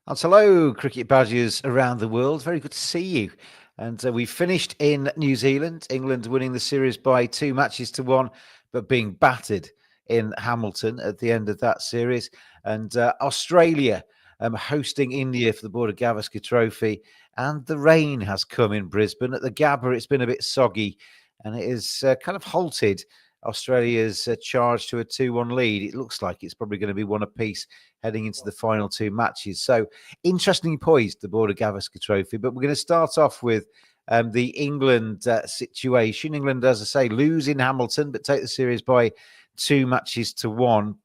And hello, cricket badgers around the world. Very good to see you. And we finished in New Zealand, England winning the series by 2 matches to 1, but being battered in Hamilton at the end of that series. And Australia hosting India for the Border Gavaskar Trophy. And the rain has come in Brisbane. At the Gabba, it's been a bit soggy, and it has kind of halted Australia's charge to a 2-1 lead. It looks like it's probably going to be one apiece heading into the final 2 matches. So interestingly poised, the Border Gavaskar Trophy. But we're going to start off with the England situation. England, as I say, lose in Hamilton, but take the series by 2 matches to 1.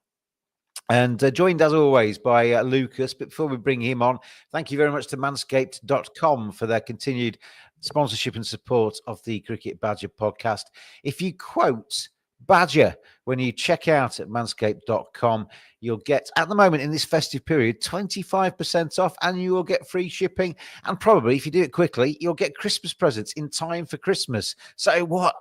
And joined, as always, by Lucas. But before we bring him on, thank you very much to manscaped.com for their continued sponsorship and support of the Cricket Badger podcast. If you quote Badger when you check out at manscaped.com, you'll get, at the moment in this festive period, 25% off, and you will get free shipping. And probably, if you do it quickly, you'll get Christmas presents in time for Christmas. So what?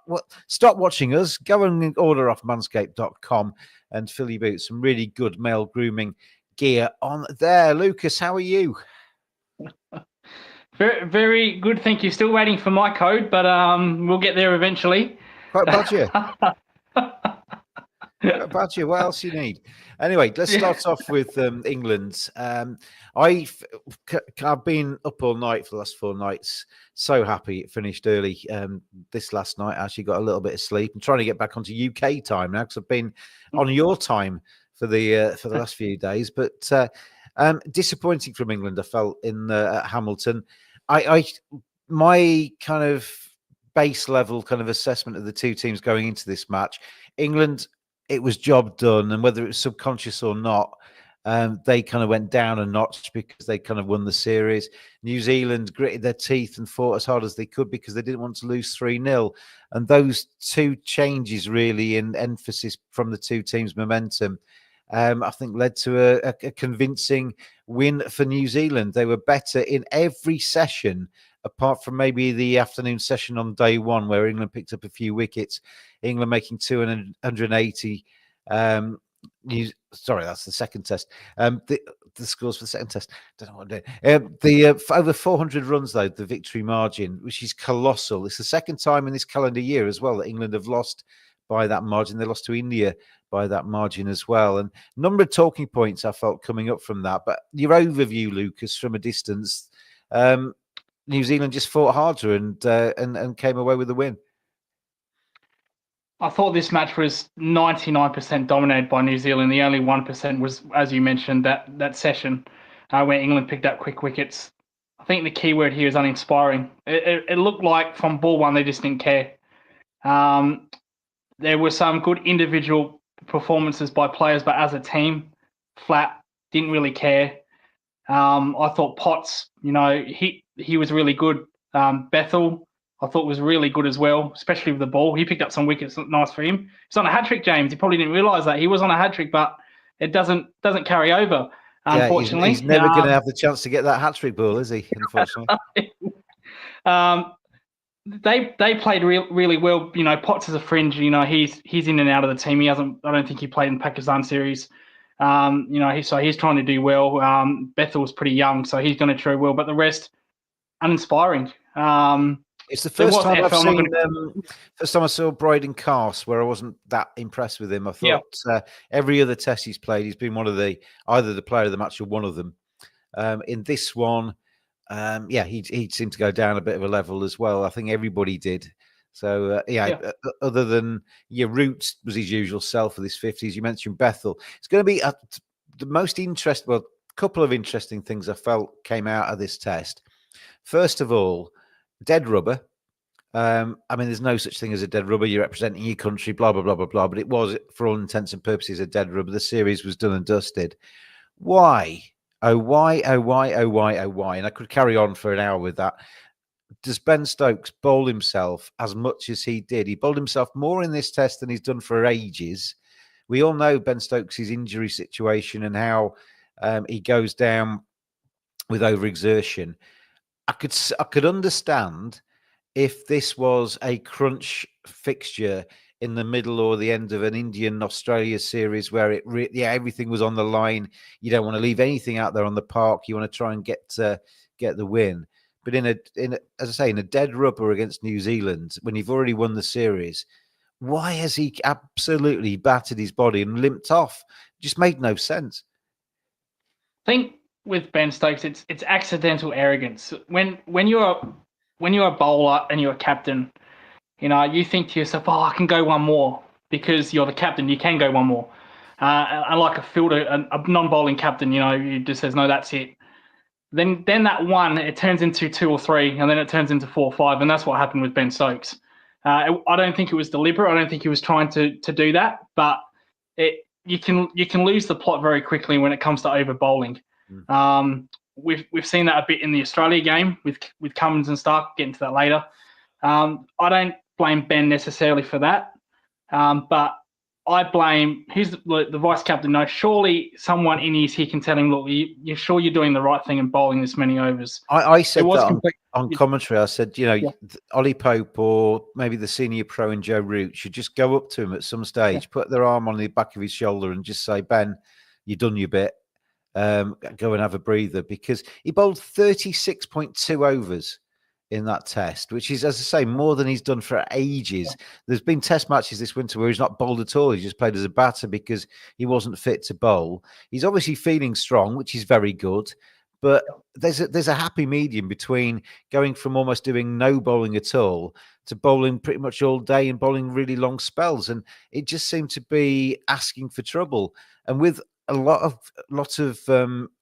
Stop watching us. Go and order off manscaped.com and fill your boots. Some really good male grooming gear on there. Lucas, how are you? Very, very good. Thank you. Still waiting for my code, but we'll get there eventually. Quite Badger. Badger, what else you need? Anyway, let's start off with England. I've been up all night for the last 4 nights. So happy it finished early. This last night, I actually got a little bit of sleep. I'm trying to get back onto UK time now because I've been on your time for the last few days. But disappointing from England, I felt in Hamilton. My kind of base level kind of assessment of the two teams going into this match, England, it was job done, and whether it was subconscious or not, they kind of went down a notch because they kind of won the series. New Zealand gritted their teeth and fought as hard as they could because they didn't want to lose 3-0. And those two changes really in emphasis from the two teams' momentum, I think led to a convincing win for New Zealand. They were better in every session, apart from maybe the afternoon session on day one, where England picked up a few wickets. England making 280. Sorry, that's the second test. The scores for the second test. Don't know what I'm doing. Over 400 runs, though, the victory margin, which is colossal. It's the second time in this calendar year as well that England have lost by that margin. They lost to India by that margin as well. And number of talking points I felt coming up from that. But your overview, Lucas, from a distance, New Zealand just fought harder and came away with the win. I thought this match was 99% dominated by New Zealand. The only 1% was, as you mentioned, that session where England picked up quick wickets. I think the key word here is uninspiring. It looked like from ball one they just didn't care. There were some good individual performances by players, but as a team, flat, didn't really care. I thought Potts, he was really good. Bethel, I thought was really good as well, especially with the ball. He picked up some wickets, nice for him. He's on a hat trick, James. He probably didn't realise that he was on a hat trick, but it doesn't carry over. Unfortunately, he's never going to have the chance to get that hat trick ball, is he? Unfortunately, they played really well. Potts is a fringe. He's in and out of the team. I don't think he played in the Pakistan series. He's trying to do well. Bethel's pretty young, so he's going to do well. But the rest, uninspiring. It's the first time I've seen. First time I saw Bryden Cast, where I wasn't that impressed with him. I thought every other test he's played, he's been either the player of the match or one of them. In this one, he seemed to go down a bit of a level as well. I think everybody did. So other than Roots was his usual self for this 50s. You mentioned Bethel. It's going to be the most interesting. Well, a couple of interesting things I felt came out of this test. First of all, dead rubber. There's no such thing as a dead rubber. You're representing your country, blah, blah, blah, blah, blah. But it was, for all intents and purposes, a dead rubber. The series was done and dusted. Why? Oh, why? Oh, why? Oh, why? Oh, why? And I could carry on for an hour with that. Does Ben Stokes bowl himself as much as he did? He bowled himself more in this test than he's done for ages. We all know Ben Stokes' injury situation and how he goes down with overexertion. I could understand if this was a crunch fixture in the middle or the end of an Indian-Australia series where everything was on the line. You don't want to leave anything out there on the park. You want to try and get the win. But as I say, in a dead rubber against New Zealand, when you've already won the series, why has he absolutely battered his body and limped off? Just made no sense. I think with Ben Stokes, it's accidental arrogance. When you're a bowler and you're a captain, you think to yourself, "Oh, I can go one more," because you're the captain. You can go one more. Unlike a fielder, a non-bowling captain, he just says, "No, that's it." Then that one, it turns into 2 or 3, and then it turns into 4 or 5, and that's what happened with Ben Stokes. I don't think it was deliberate. I don't think he was trying to do that, but you can lose the plot very quickly when it comes to over bowling. We've seen that a bit in the Australia game with Cummins and Stark. Getting to that later. I don't blame Ben necessarily for that, but I blame who's the vice captain. No, surely someone in his here can tell him, "Look, you're sure you're doing the right thing in bowling this many overs." I said that on commentary. I said, Ollie Pope or maybe the senior pro in Joe Root should just go up to him at some stage, put their arm on the back of his shoulder, and just say, "Ben, you've done your bit. Go and have a breather," because he bowled 36.2 overs in that test, which is, as I say, more than he's done for ages. There's been test matches this winter where he's not bowled at all. He just played as a batter because he wasn't fit to bowl. He's obviously feeling strong, which is very good. But there's a happy medium between going from almost doing no bowling at all to bowling pretty much all day and bowling really long spells. And it just seemed to be asking for trouble. And with a lot of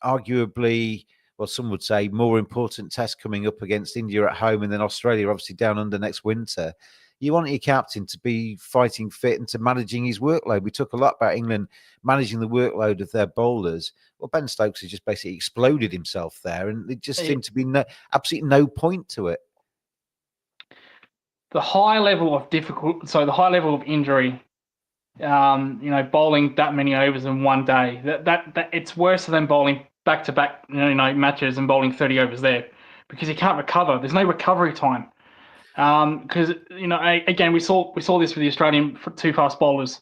arguably, well, some would say more important tests coming up against India at home and then Australia obviously down under next winter, you want your captain to be fighting fit and to managing his workload. We talk a lot about England managing the workload of their bowlers. Well, Ben Stokes has just basically exploded himself there, and it just seemed to be absolutely no point to it. The high level of injury, bowling that many overs in one day, that it's worse than bowling back-to-back matches and bowling 30 overs there, because you can't recover. There's no recovery time. Because again, we saw this with the Australian 2 fast bowlers.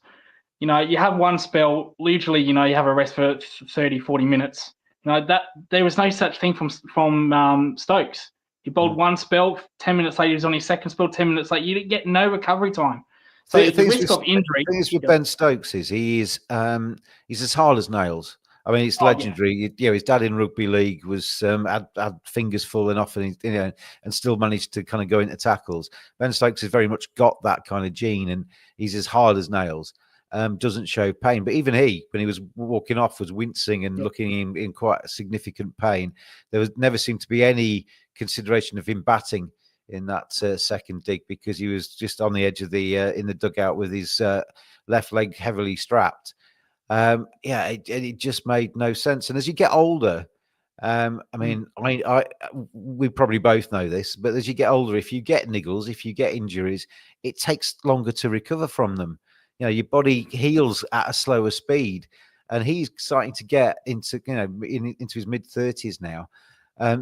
You have one spell, usually you have a rest for 30, 40 minutes. That there was no such thing from Stokes. He bowled one spell, 10 minutes later he was on his second spell, 10 minutes later. You didn't get no recovery time. So the risk of injury. The thing is with Ben Stokes is he's as hard as nails. I mean, it's legendary. Yeah. His dad in rugby league was had fingers falling off, and and still managed to kind of go into tackles. Ben Stokes has very much got that kind of gene, and he's as hard as nails. Doesn't show pain, but even he, when he was walking off, was wincing and looking in quite significant pain. There never seemed to be any consideration of him batting in that second dig, because he was just on the edge of the in the dugout with his left leg heavily strapped. It just made no sense. And as you get older, I mean, we probably both know this, but as you get older, if you get niggles, if you get injuries, it takes longer to recover from them. Your body heals at a slower speed, and he's starting to get into into his mid-30s now.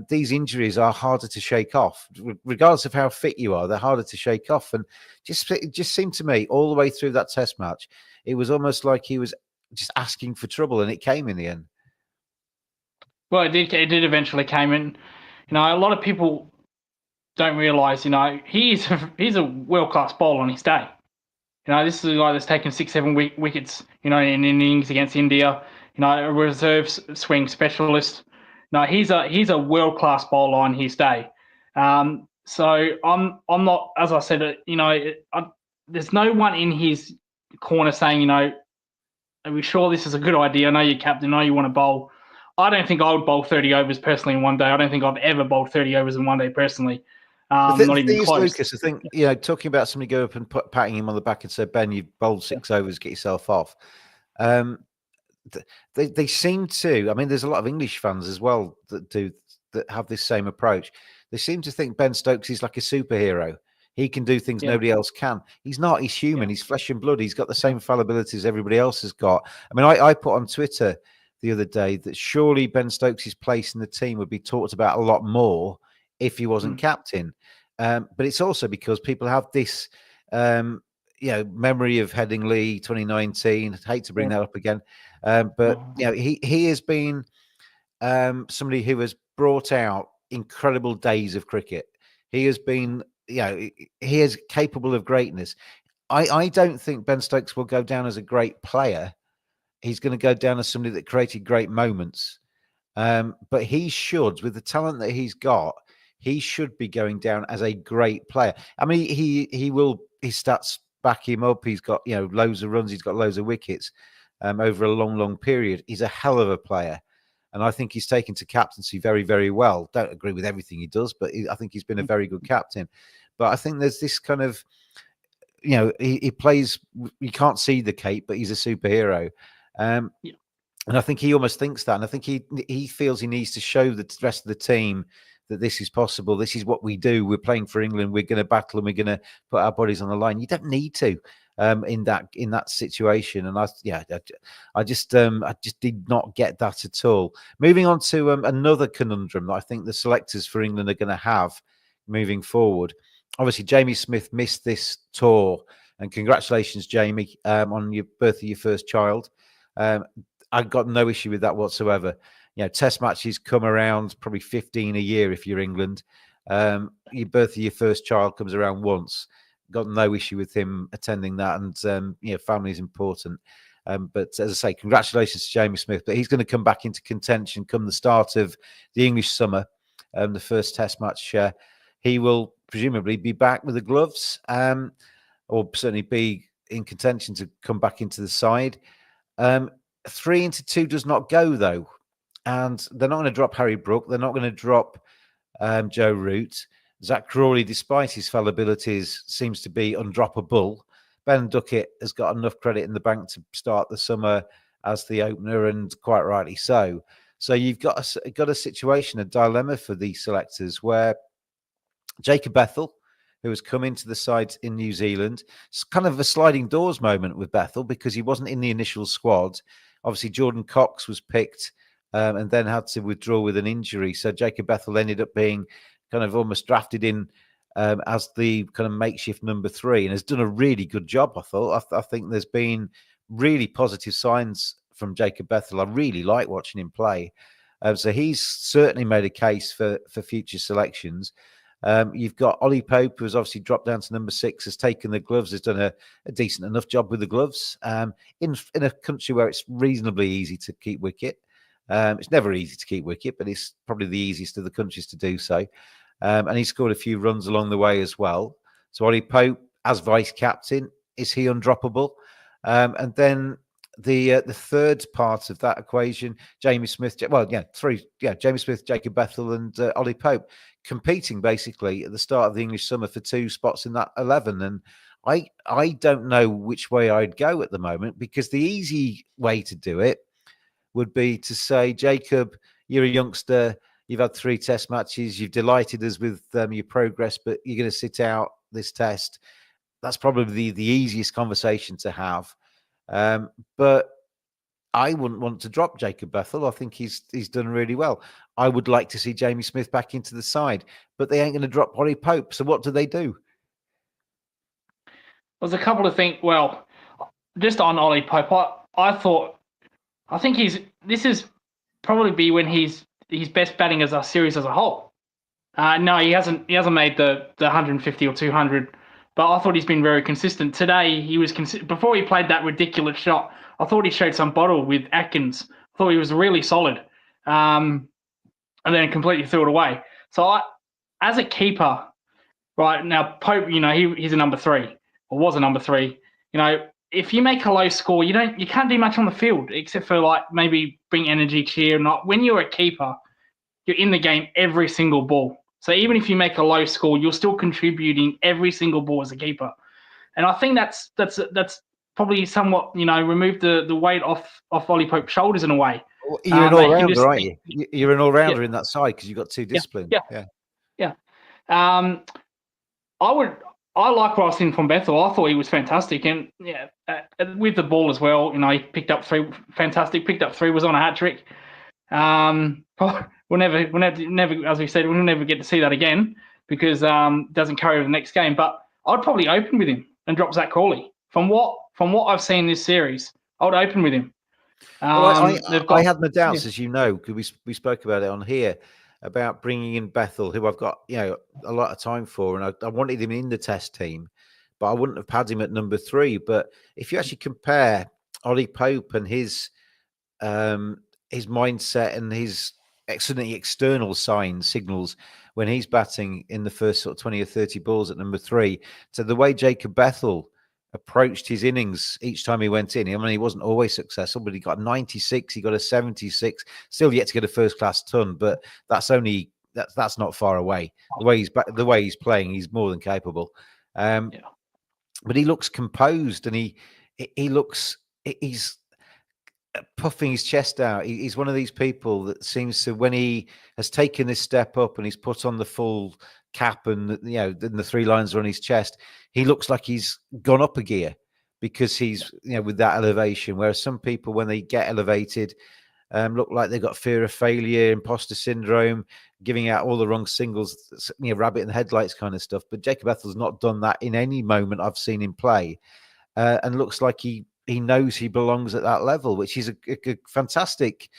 These injuries are harder to shake off, regardless of how fit you are. They're harder to shake off, and it just seemed to me all the way through that test match, it was almost like he was just asking for trouble, and it came in the end. Well, it did eventually came in. A lot of people don't realise, he's a world-class bowler on his day. This is a guy that's taken 6-7 wickets, in innings against India. A reserve swing specialist. He's a world-class bowler on his day. So I'm not, as I said, there's no one in his corner saying, are we sure this is a good idea? I know you're captain. I know you want to bowl. I don't think I would bowl 30 overs personally in one day. I don't think I've ever bowled 30 overs in one day personally. Not even close. Lucas, I think, talking about somebody go up and patting him on the back and say, "Ben, you've bowled 6 overs, get yourself off." They seem to. I mean, there's a lot of English fans as well that have this same approach. They seem to think Ben Stokes is like a superhero. He can do things nobody else can. He's not. He's human. He's flesh and blood. He's got the same fallibility as everybody else has got. I mean, I put on Twitter the other day that surely Ben Stokes' place in the team would be talked about a lot more if he wasn't captain. But it's also because people have this, memory of Headingley 2019. I hate to bring that up again, but he has been somebody who has brought out incredible days of cricket. He has been, he is capable of greatness. I don't think Ben Stokes will go down as a great player. He's going to go down as somebody that created great moments. But he should, with the talent that he's got, he should be going down as a great player. I mean, he will. His stats back him up. He's got loads of runs. He's got loads of wickets over a long period. He's a hell of a player, and I think he's taken to captaincy very, very well. Don't agree with everything he does, but I think he's been a very good captain. But I think there's this kind of, he plays. You can't see the cape, but he's a superhero. And I think he almost thinks that. And I think he feels he needs to show the rest of the team that this is possible. This is what we do. We're playing for England. We're going to battle and we're going to put our bodies on the line. You don't need to in that situation. And I just did not get that at all. Moving on to another conundrum that I think the selectors for England are going to have moving forward. Obviously, Jamie Smith missed this tour. And congratulations, Jamie, on your birth of your first child. I've got no issue with that whatsoever. Test matches come around probably 15 a year if you're England. Your birth of your first child comes around once. Got no issue with him attending that, and family is important. But as I say, congratulations to Jamie Smith. But he's going to come back into contention come the start of the English summer, the first Test match. He will presumably be back with the gloves, or certainly be in contention to come back into the side. 3 into 2 does not go, though. And they're not going to drop Harry Brook. They're not going to drop Joe Root. Zach Crawley, despite his fallibilities, seems to be undroppable. Ben Duckett has got enough credit in the bank to start the summer as the opener, and quite rightly so. So you've got a situation, a dilemma for the selectors where Jacob Bethel, who has come into the side in New Zealand, it's kind of a sliding doors moment with Bethel because he wasn't in the initial squad. Obviously, Jordan Cox was picked and then had to withdraw with an injury. So Jacob Bethel ended up being kind of almost drafted in as the kind of makeshift number 3 and has done a really good job, I thought. I think there's been really positive signs from Jacob Bethel. I really like watching him play. So he's certainly made a case for future selections. You've got Ollie Pope, who's obviously dropped down to number 6, has taken the gloves, has done a decent enough job with the gloves in a country where it's reasonably easy to keep wicket. It's never easy to keep wicket, but it's probably the easiest of the countries to do so. And he scored a few runs along the way as well. So Ollie Pope, as vice captain, is he undroppable? And then the third part of that equation, Jamie Smith, Jamie Smith, Jacob Bethel, and Ollie Pope, competing basically at the start of the English summer for 2 spots in that 11. And I don't know which way I'd go at the moment, because the easy way to do it would be to say, Jacob, you're a youngster, you've had 3 Test matches, you've delighted us with your progress, but you're going to sit out this test. That's probably the easiest conversation to have. But I wouldn't want to drop Jacob Bethel. I think he's done really well. I would like to see Jamie Smith back into the side, but they ain't going to drop Ollie Pope. So what do they do? There's a couple of things. Well, just on Ollie Pope, I think this is probably be when he's best batting as a series as a whole. No, he hasn't made the 150 or 200, but I thought he's been very consistent. Today he was before he played that ridiculous shot. I thought he showed some bottle with Atkins. I thought he was really solid, and then completely threw it away. So as a keeper, right now, Pope, he's a number 3 or was a number 3. If you make a low score, you can't do much on the field except for like maybe bring energy, cheer. Not when you're a keeper, you're in the game every single ball. So even if you make a low score, you're still contributing every single ball as a keeper. And I think that's probably somewhat removed the weight off Ollie Pope's shoulders in a way. You're an all-rounder, aren't you? You're an all-rounder in that side because you've got 2 disciplines. Yeah. I like what I've seen from Bethel. I thought he was fantastic, and with the ball as well. He picked up 3, fantastic. Picked up 3, was on a hat trick. We'll never, as we said, we'll never get to see that again because it doesn't carry over the next game. But I'd probably open with him and drop Zach Crawley. from what I've seen this series, I would open with him. Well, They've I got had my doubts, as you know, because we spoke about it on here about bringing in Bethel, who I've got a lot of time for, and I wanted him in the test team, but I wouldn't have had him at number 3. But if you actually compare Ollie Pope and his mindset and his excellent external signals when he's batting in the first sort of 20 or 30 balls at number 3, to the way Jacob Bethel approached his innings each time he went in. I mean, he wasn't always successful, but he got 96, he got a 76, still yet to get a first class ton, but that's not far away. The way he's playing, he's more than capable. But he looks composed, and he's puffing his chest out. He's one of these people that seems to, when he has taken this step up and he's put on the full cap and the 3 lines are on his chest, he looks like he's gone up a gear because he's with that elevation. Whereas some people, when they get elevated, look like they've got fear of failure, imposter syndrome, giving out all the wrong singles, rabbit in the headlights kind of stuff. But Jacob Ethel's not done that in any moment I've seen him play, and looks like he knows he belongs at that level, which is a fantastic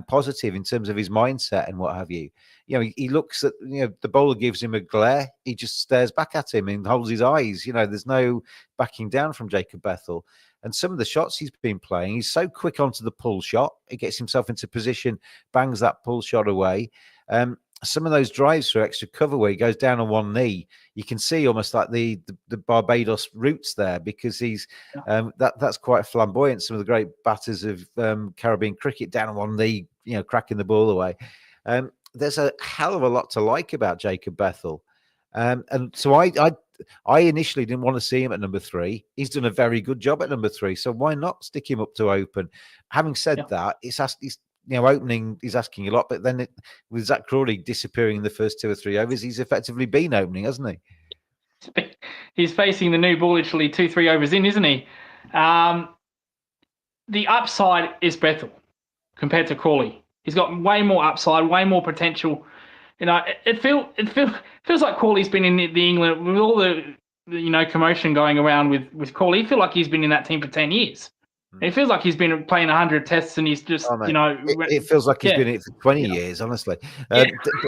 positive in terms of his mindset and what have you. He looks at, the bowler gives him a glare, he just stares back at him and holds his eyes. There's no backing down from Jacob Bethel. And some of the shots he's been playing, he's so quick onto the pull shot. He gets himself into position, bangs that pull shot away. Some of those drives for extra cover where he goes down on one knee, you can see almost like the Barbados roots there, because he's that's quite flamboyant. Some of the great batters of Caribbean cricket, down on one knee, cracking the ball away. There's a hell of a lot to like about Jacob Bethel, and so I initially didn't want to see him at number 3. He's done a very good job at number 3, so why not stick him up to open? Having said that, he's opening, he's asking a lot, but then with Zach Crawley disappearing in the first 2 or 3 overs, he's effectively been opening, hasn't he? He's facing the new ball literally 2-3 overs in, isn't he? The upside is Bethel compared to Crawley. He's got way more upside, way more potential. It feels like Crawley's been in the England with all the commotion going around with Crawley. I feel like he's been in that team for 10 years. It feels like he's been playing 100 tests, and he's just, It feels like he's been in it for 20 years, honestly. I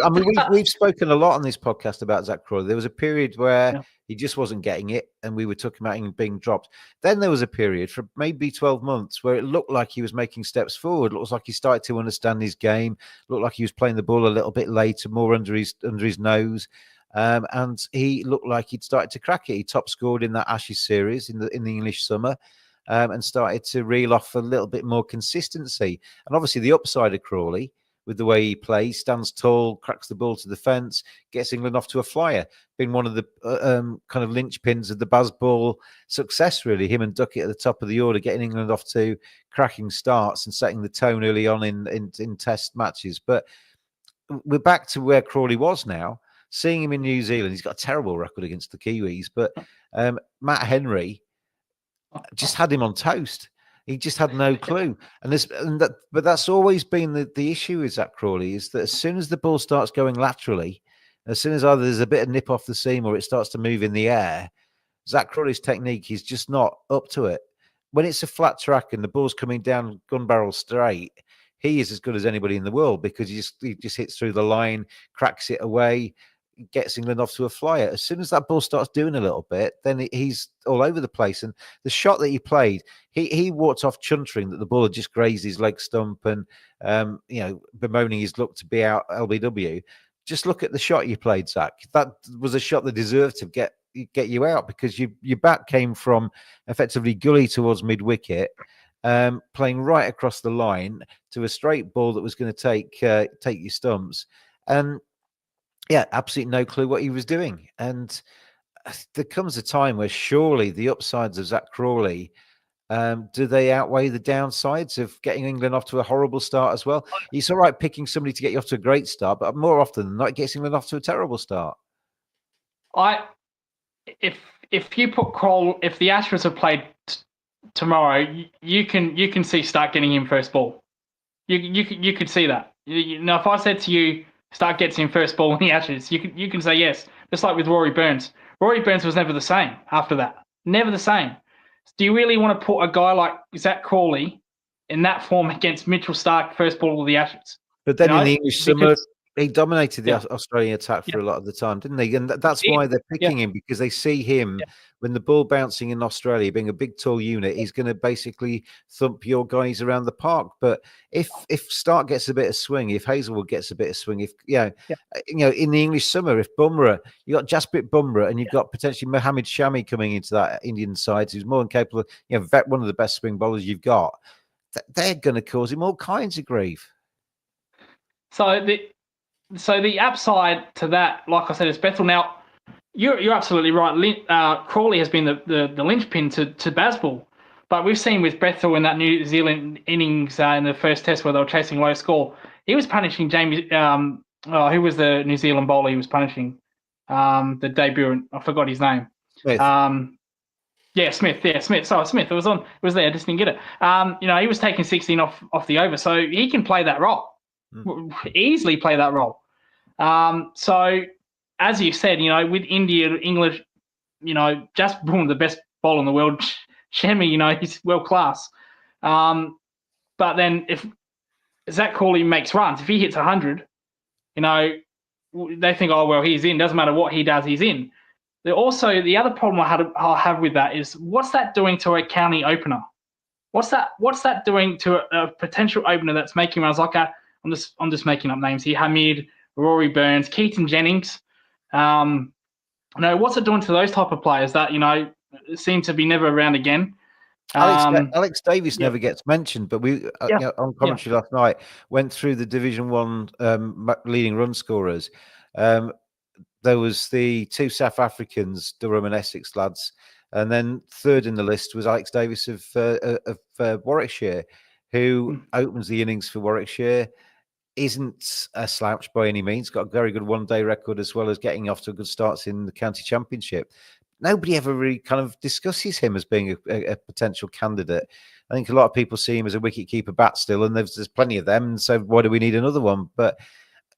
mean, we've spoken a lot on this podcast about Zach Crawley. There was a period where he just wasn't getting it, and we were talking about him being dropped. Then there was a period for maybe 12 months where it looked like he was making steps forward. It looks like he started to understand his game. Looked like he was playing the ball a little bit later, more under his nose. And he looked like he'd started to crack it. He top scored in that Ashes series in the English summer. And started to reel off a little bit more consistency. And obviously the upside of Crawley, with the way he plays, stands tall, cracks the ball to the fence, gets England off to a flyer. Been one of the kind of linchpins of the Bazball success, really. Him and Duckett at the top of the order, getting England off to cracking starts and setting the tone early on in test matches. But we're back to where Crawley was now. Seeing him in New Zealand, he's got a terrible record against the Kiwis. But Matt Henry just had him on toast. He just had no clue. But that's always been the issue with Zach Crawley, is that as soon as the ball starts going laterally, as soon as either there's a bit of nip off the seam or it starts to move in the air, Zach Crawley's technique is just not up to it. When it's a flat track and the ball's coming down gun barrel straight, he is as good as anybody in the world, because he just hits through the line, cracks it away, gets England off to a flyer. As soon as that ball starts doing a little bit, then he's all over the place. And the shot that he played, he walked off chuntering that the ball had just grazed his leg stump and bemoaning his luck to be out LBW. Just look at the shot you played, Zach. That was a shot that deserved to get you out, because your bat came from effectively gully towards mid-wicket, playing right across the line to a straight ball that was going to take your stumps. And absolutely no clue what he was doing. And there comes a time where surely the upsides of Zach Crawley, do they outweigh the downsides of getting England off to a horrible start as well? It's all right picking somebody to get you off to a great start, but more often than not, it gets England off to a terrible start. If you put if the Astros have played tomorrow, you can start getting him first ball. You could see that. If I said to you, start getting him first ball in the Ashes, you can say yes. Just like with Rory Burns. Rory Burns was never the same after that. Never the same. do you really want to put a guy like Zach Crawley in that form against Mitchell Starc first ball of the Ashes? But then in the English summer, he dominated the Yeah. Australian attack for a lot of the time, didn't he? And that's Yeah. why they're picking him, because they see him when the ball bouncing in Australia, being a big, tall unit, he's going to basically thump your guys around the park. But if Stark gets a bit of swing, if Hazelwood gets a bit of swing, if in the English summer, if Bumrah, you got Jasprit Bumrah, and you've got potentially Mohammed Shami coming into that Indian side, who's more than capable of, one of the best swing bowlers you've got, they're going to cause him all kinds of grief. So the upside to that, like I said, is Bethel. Now, you're absolutely right. Crawley has been the linchpin to Bazball, but we've seen with Bethel in that New Zealand innings in the first test where they were chasing low score, he was punishing Jamie. Who was the New Zealand bowler he was punishing? The debutant. I forgot his name. Smith. Smith. Yeah, Smith. So Smith. It was there. I just didn't get it. He was taking 16 off the over, so he can play that role. Easily play that role. So, as you said, with India, English, just one of the best bowler in the world, Shami, he's world class. But then if Zach Crawley makes runs, if he hits 100, they think, oh, well, he's in. Doesn't matter what he does, he's in. The other problem I have with that is, what's that doing to a county opener? What's that doing to a potential opener that's making runs like a, I'm just making up names here, Hamid, Rory Burns, Keaton Jennings. What's it doing to those type of players that, seem to be never around again? Alex Davis never gets mentioned, but we on commentary last night went through the Division 1 leading run scorers. There was the two South Africans, Durham and Essex lads, and then third in the list was Alex Davis of Warwickshire, who opens the innings for Warwickshire. Isn't a slouch by any means. Got a very good one-day record, as well as getting off to a good starts in the county championship. Nobody ever really kind of discusses him as being a potential candidate. I think a lot of people see him as a wicket-keeper bat still, and there's plenty of them. So why do we need another one? But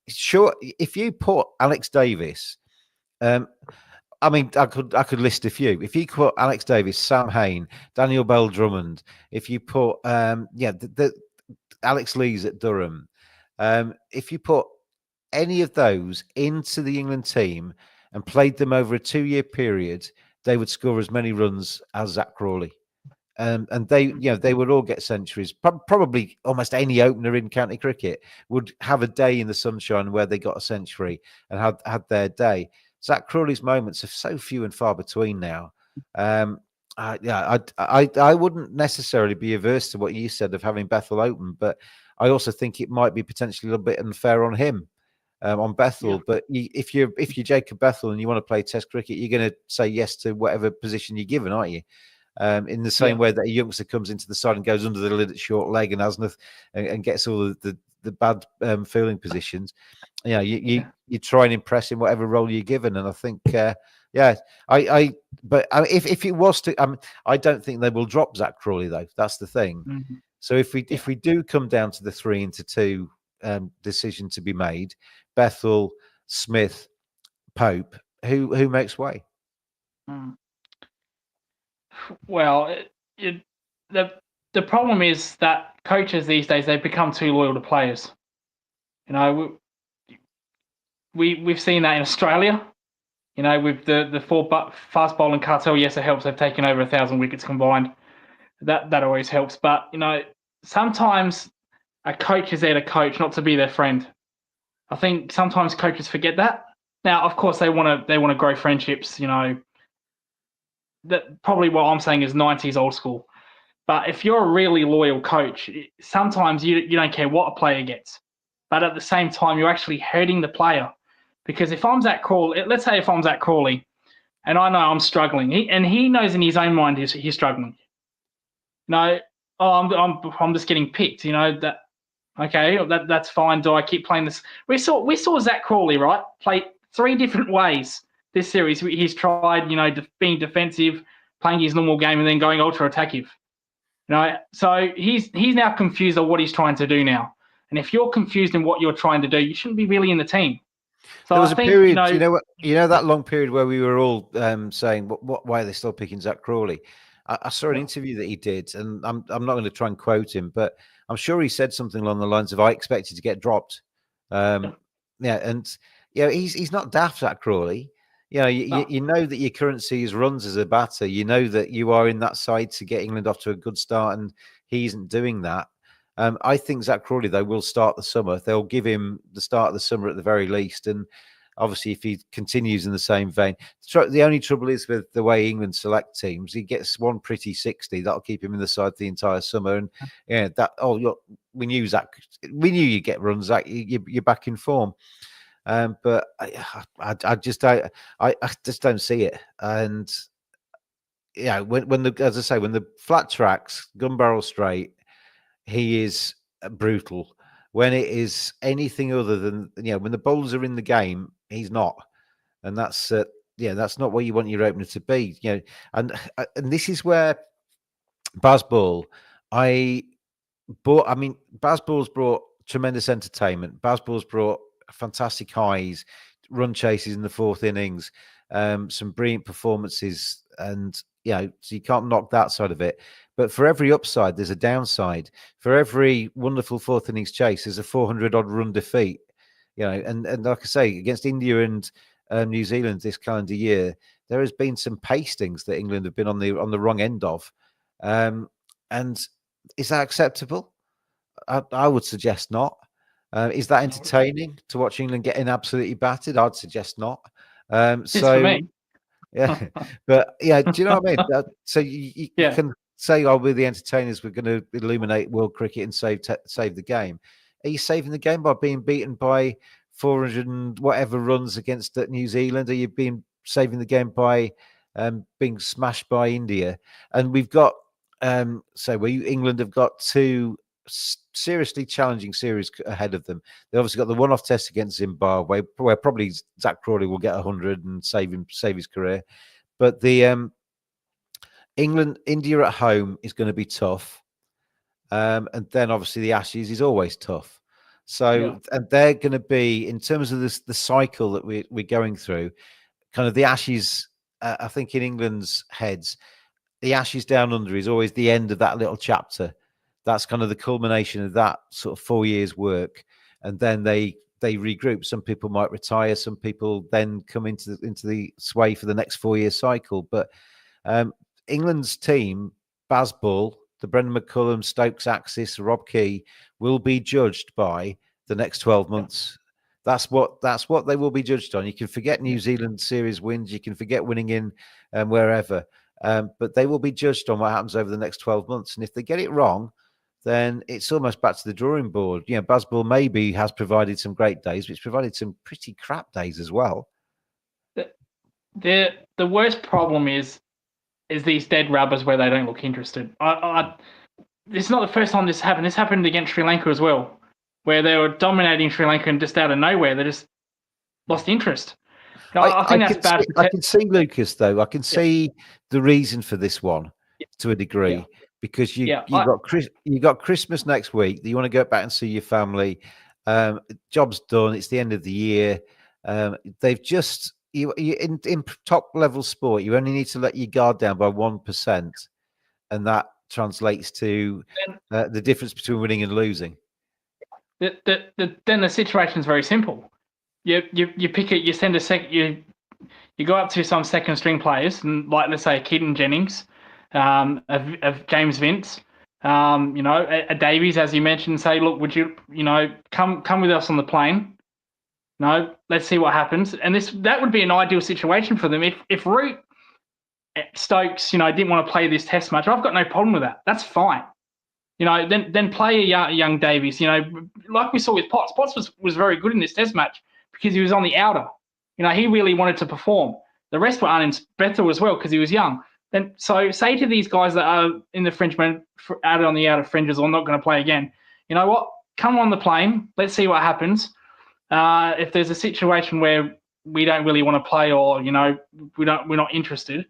sure, if you put Alex Davis, I could list a few. If you put Alex Davis, Sam Hain, Daniel Bell Drummond, if you put Alex Lees at Durham. If you put any of those into the England team and played them over a 2-year period, they would score as many runs as Zach Crawley. And they would all get centuries. Probably almost any opener in county cricket would have a day in the sunshine where they got a century and had their day. Zach Crawley's moments are so few and far between now. I wouldn't necessarily be averse to what you said of having Bethel open, but I also think it might be potentially a little bit unfair on him, on Bethel. Yeah. But if you're Jacob Bethel and you want to play Test cricket, you're going to say yes to whatever position you're given, aren't you? In the same way that a youngster comes into the side and goes under the lid at short leg and has and gets all the bad fielding positions. You try and impress in whatever role you're given, and I think if it was to, I don't think they will drop Zach Crawley though. That's the thing. Mm-hmm. So if we do come down to the 3-2 decision to be made, Bethel, Smith, Pope, who makes way? Well, the problem is that coaches these days, they've become too loyal to players. We've seen that in Australia. With the four fast bowling cartel, yes, it helps. They've taken over 1,000 wickets combined. That always helps. But, sometimes a coach is there to coach, not to be their friend. I think sometimes coaches forget that. Now, of course, they want to grow friendships, That probably what I'm saying is 90s old school. But if you're a really loyal coach, sometimes you don't care what a player gets. But at the same time, you're actually hurting the player. Because if I'm Zach Crawley, let's say if I'm Zach Crawley, and I know I'm struggling, he knows in his own mind he's struggling. I'm just getting picked. That's fine. Do I keep playing this? We saw Zach Crawley, right, play 3 different ways this series. He's tried, being defensive, playing his normal game, and then going ultra attackive. So he's now confused on what he's trying to do now. And if you're confused in what you're trying to do, you shouldn't be really in the team. So there was a period, that long period where we were all saying, why are they still picking Zach Crawley? I saw an interview that he did, and I'm not going to try and quote him, but I'm sure he said something along the lines of, "I expected to get dropped." Um, yeah, and he's not daft, that Crawley. You know that your currency is runs as a batter. You know that you are in that side to get England off to a good start, and he isn't doing that. I think Zach Crawley, though, will start the summer. They'll give him the start of the summer at the very least, and obviously, if he continues in the same vein, the only trouble is with the way England select teams. He gets one pretty 60 that'll keep him in the side the entire summer. And we knew Zach, we knew you get runs, Zach. You're back in form. But I just don't see it. And when the flat tracks, gun barrel straight, he is brutal. When it is anything other than when the bowlers are in the game, he's not, and that's not what you want your opener to be. And this is where Bazball, Bazball's brought tremendous entertainment. Bazball's brought fantastic highs, run chases in the fourth innings, some brilliant performances, and so you can't knock that side of it. But for every upside, there's a downside. For every wonderful fourth innings chase, there's a 400-odd run defeat. And like I say, against India and New Zealand this calendar year, there has been some pastings that England have been on the wrong end of. And is that acceptable? I would suggest not. Is that entertaining to watch England getting absolutely battered? I'd suggest not. It's for me. Yeah, but do you know what I mean? So you can say, we're the entertainers. We're going to illuminate world cricket and save the game. Are you saving the game by being beaten by 400 and whatever runs against New Zealand? Are you saving the game by being smashed by India? And we've got England have got two seriously challenging series ahead of them. They obviously got the one-off test against Zimbabwe, where probably Zach Crawley will get 100 and save his career. But the India at home is going to be tough, and then obviously the Ashes is always tough. So and they're going to be, in terms of the cycle that we're going through, kind of the Ashes. I think in England's heads, the Ashes down under is always the end of that little chapter. That's kind of the culmination of that sort of 4 years' work, and then they regroup. Some people might retire, some people then come into the sway for the next 4-year cycle. But England's team, Bazball, the Brendan McCullum, Stokes axis, Rob Key, will be judged by the next 12 months. That's what they will be judged on. You can forget New Zealand series wins, you can forget winning in wherever, but they will be judged on what happens over the next 12 months. And if they get it wrong, then it's almost back to the drawing board. Bazball maybe has provided some great days, but it's provided some pretty crap days as well. The worst problem is these dead rubbers where they don't look interested. This is not the first time this happened. This happened against Sri Lanka as well, where they were dominating Sri Lanka and just out of nowhere they just lost interest. I think that's bad. I can see, Lucas, though. I can see the reason for this one to a degree. Because you got Christmas next week. You want to go back and see your family. Job's done. It's the end of the year. They've just in top level sport. You only need to let your guard down by 1%, and that translates to the difference between winning and losing. Then the situation is very simple. You pick it. You send a second. You go up to some second string players, and like let's say Keaton Jennings. Of James Vince, a Davies, as you mentioned, say, look, would you, come with us on the plane? No, let's see what happens. And that would be an ideal situation for them. If Root, Stokes, didn't want to play this test match, I've got no problem with that. That's fine. Then play a young Davies. Like we saw with Potts. Potts was very good in this test match because he was on the outer. He really wanted to perform. The rest were Bethel as well because he was young. Then so say to these guys that are in the fringe, out on the outer fringes or not going to play again, you know what? Come on the plane. Let's see what happens. If there's a situation where we don't really want to play or we're not interested,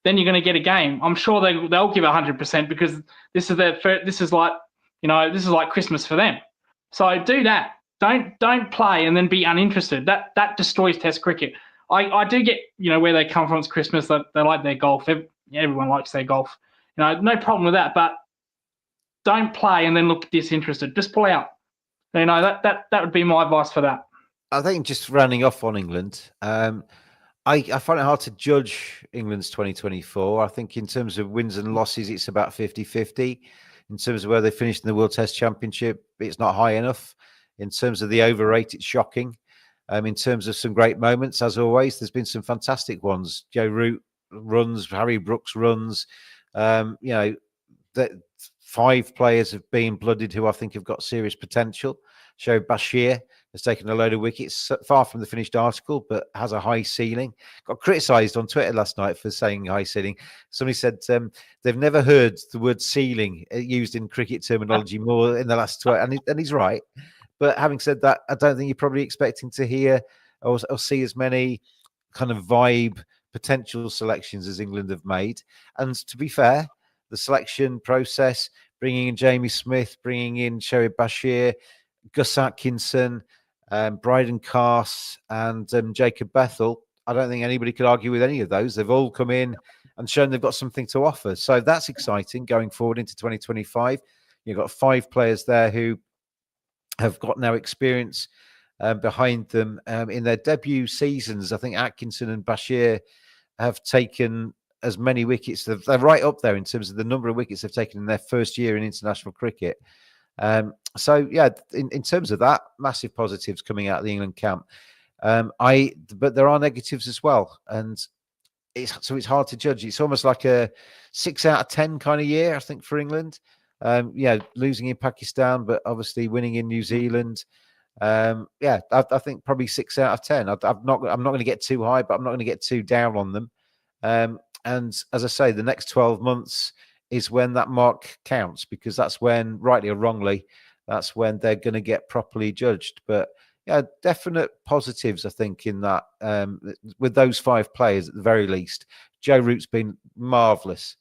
then you're going to get a game. I'm sure they'll give 100% because this is like Christmas for them. So do that. Don't play and then be uninterested. That destroys Test cricket. I do get where they come from. It's Christmas. They like their golf. Everyone likes their golf. No problem with that. But don't play and then look disinterested. Just pull out. That would be my advice for that. I think just rounding off on England, I find it hard to judge England's 2024. I think in terms of wins and losses, it's about 50-50. In terms of where they finished in the World Test Championship, it's not high enough. In terms of the overrate, it's shocking. In terms of some great moments, as always, there's been some fantastic ones. Joe Root runs, Harry Brooks runs. That 5 players have been blooded who I think have got serious potential. Shoaib Bashir has taken a load of wickets, far from the finished article, but has a high ceiling. Got criticised on Twitter last night for saying high ceiling. Somebody said they've never heard the word ceiling used in cricket terminology more in the last 12, and he's right. But having said that, I don't think you're probably expecting to hear or see as many kind of vibe potential selections as England have made. And to be fair, the selection process, bringing in Jamie Smith, bringing in Shoaib Bashir, Gus Atkinson, Bryden Carse, and Jacob Bethel, I don't think anybody could argue with any of those. They've all come in and shown they've got something to offer. So that's exciting going forward into 2025. You've got 5 players there who have got now experience behind them in their debut seasons. I think Atkinson and Bashir have taken as many wickets. They're right up there in terms of the number of wickets they've taken in their first year in international cricket. So yeah, in terms of that, massive positives coming out of the England camp. But there are negatives as well, and it's hard to judge. It's almost like a 6 out of 10 kind of year, I think, for England. Losing in Pakistan, but obviously winning in New Zealand. I think probably 6 out of 10. I'm not going to get too high, but I'm not going to get too down on them. And as I say, the next 12 months is when that mark counts, because that's when, rightly or wrongly, that's when they're going to get properly judged. But yeah, definite positives, I think, in that with those 5 players at the very least. Joe Root's been marvellous.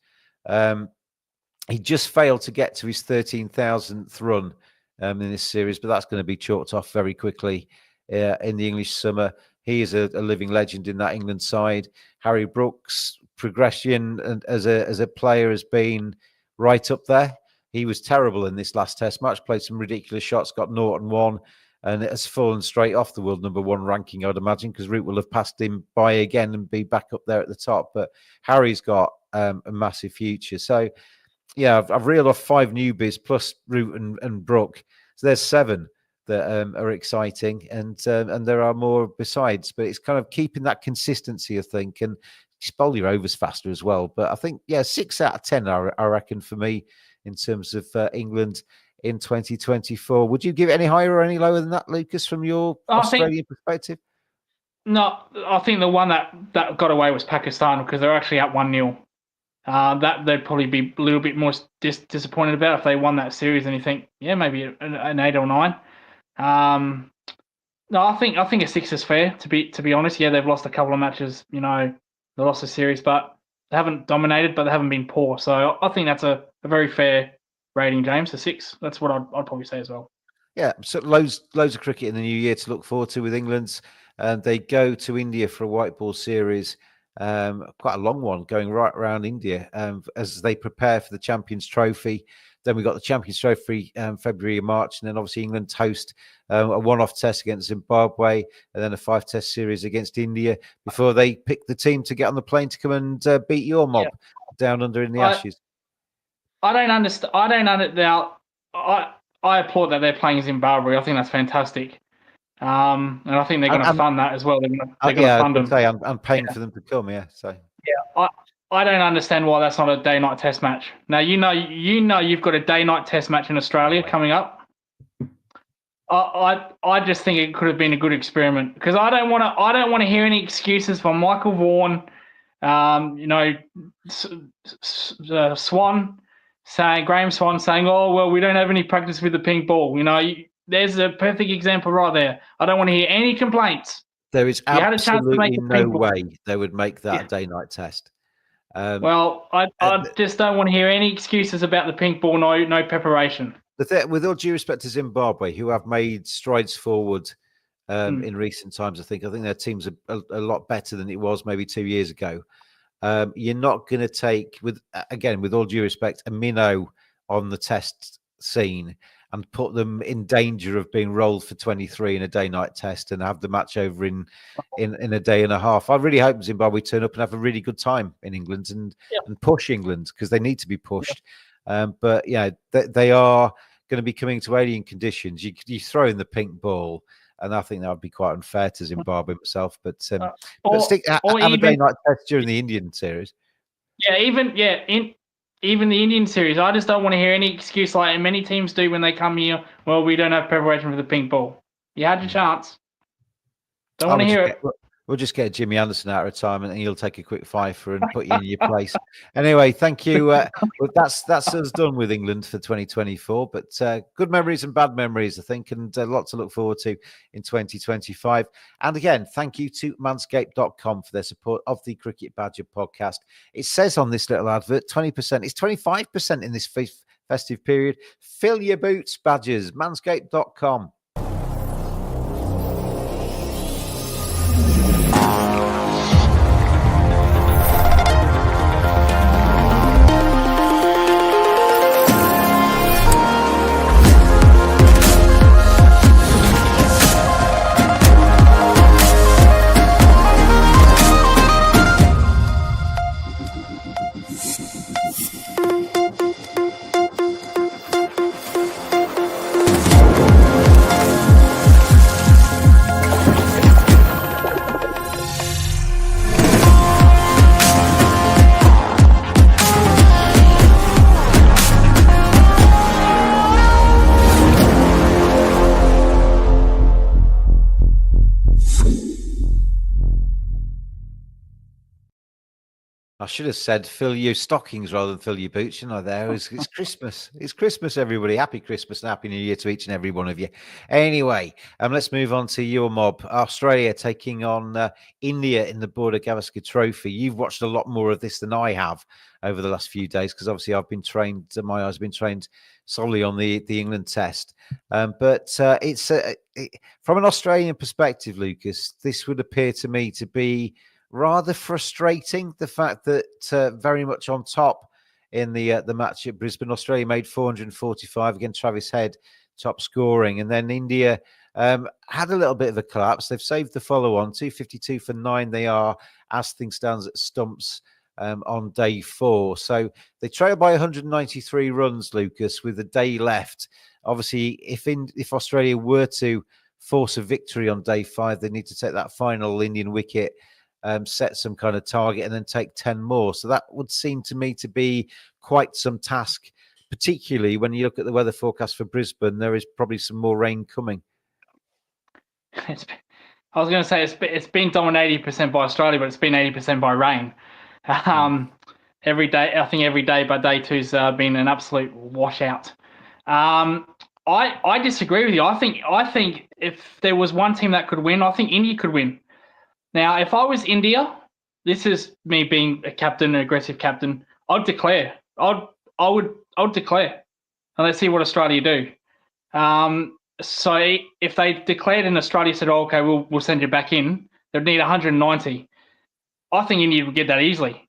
He just failed to get to his 13,000th run in this series, but that's going to be chalked off very quickly in the English summer. He is a living legend in that England side. Harry Brooks' progression and as a player has been right up there. He was terrible in this last Test match, played some ridiculous shots, got 0 and 1, and it has fallen straight off the world #1 ranking, I'd imagine, because Root will have passed him by again and be back up there at the top. But Harry's got a massive future. So, yeah, I've reeled off 5 newbies plus Root and Brook. So there's 7 that are exciting, and there are more besides. But it's kind of keeping that consistency, I think, and just bowl your overs faster as well. But I think, 6 out of 10, I reckon, for me, in terms of England in 2024. Would you give it any higher or any lower than that, Lucas, from your Australian perspective? No, I think the one that got away was Pakistan, because they're actually up 1-0. That they'd probably be a little bit more disappointed about if they won that series, and you think, maybe an 8 or 9. No, I think a 6 is fair, to be honest. Yeah, they've lost a couple of matches, they lost a series, but they haven't dominated, but they haven't been poor. So I think that's a very fair rating, James. A 6. That's what I'd probably say as well. Yeah, so loads of cricket in the new year to look forward to with England. They go to India for a white ball series, quite a long one, going right around India as they prepare for the Champions Trophy. Then we got the Champions Trophy February and March, and then obviously England host a one-off test against Zimbabwe, and then a 5-test series against India before they pick the team to get on the plane to come and beat your mob down under in the Ashes. I don't understand. Now, I applaud that they're playing Zimbabwe. I think that's fantastic. And I think they're going to fund that as well. They're going to fund them. I'm paying for them to come. So I don't understand why that's not a day-night test match. Now you've got a day-night test match in Australia coming up. I just think it could have been a good experiment, because I don't want to hear any excuses from Michael Vaughan, Graham Swan saying, "Oh well, we don't have any practice with the pink ball." There's a perfect example right there. I don't want to hear any complaints. There is absolutely no way they would make that a day-night test. I just don't want to hear any excuses about the pink ball. No preparation. With all due respect to Zimbabwe, who have made strides forward in recent times, I think their team's a lot better than it was maybe 2 years ago. you're not going to take, with all due respect, a minnow on the test scene and put them in danger of being rolled for 23 in a day-night test and have the match over in a day and a half. I really hope Zimbabwe turn up and have a really good time in England and push England, because they need to be pushed. But yeah, they are going to be coming to alien conditions. You throw in the pink ball, and I think that would be quite unfair to Zimbabwe myself. But have a day-night test during the Indian series. Yeah, even the Indian series. I just don't want to hear any excuse like many teams do when they come here. Well, we don't have preparation for the pink ball. You had your chance. Don't want to hear it. We'll just get Jimmy Anderson out of retirement, and he'll take a quick fifer and put you in your place. Anyway, thank you. That's us done with England for 2024. But good memories and bad memories, I think, and a lot to look forward to in 2025. And again, thank you to Manscaped.com for their support of the Cricket Badger podcast. It says on this little advert, 20%. It's 25% in this festive period. Fill your boots, Badgers. Manscaped.com. I should have said fill your stockings rather than fill your boots. It's Christmas. It's Christmas, everybody. Happy Christmas and Happy New Year to each and every one of you. Anyway, let's move on to your mob. Australia taking on India in the Border Gavaskar Trophy. You've watched a lot more of this than I have over the last few days, because obviously I've been trained, my eyes have been trained solely on the England test. But it's from an Australian perspective, Lucas, this would appear to me to be rather frustrating, the fact that very much on top in the match at Brisbane, Australia made 445 against Travis Head, top scoring, and then India had a little bit of a collapse. They've saved the follow-on, 252 for 9 they are, as things stands at stumps on day 4. So they trail by 193 runs, Lucas, with a day left. Obviously, if Australia were to force a victory on day 5, they need to take that final Indian wicket, set some kind of target, and then take 10 more. So that would seem to me to be quite some task, particularly when you look at the weather forecast for Brisbane. There is probably some more rain coming. I was going to say it's been dominated 80% by Australia, but it's been 80% by rain. Every day, I think every day by day 2's been an absolute washout. I disagree with you. I think if there was one team that could win, I think India could win. Now, if I was India, this is me being a captain, an aggressive captain, I'd declare. I would declare, and let's see what Australia do. So if they declared and Australia said, "Oh, okay, we'll send you back in," they'd need 190. I think India would get that easily,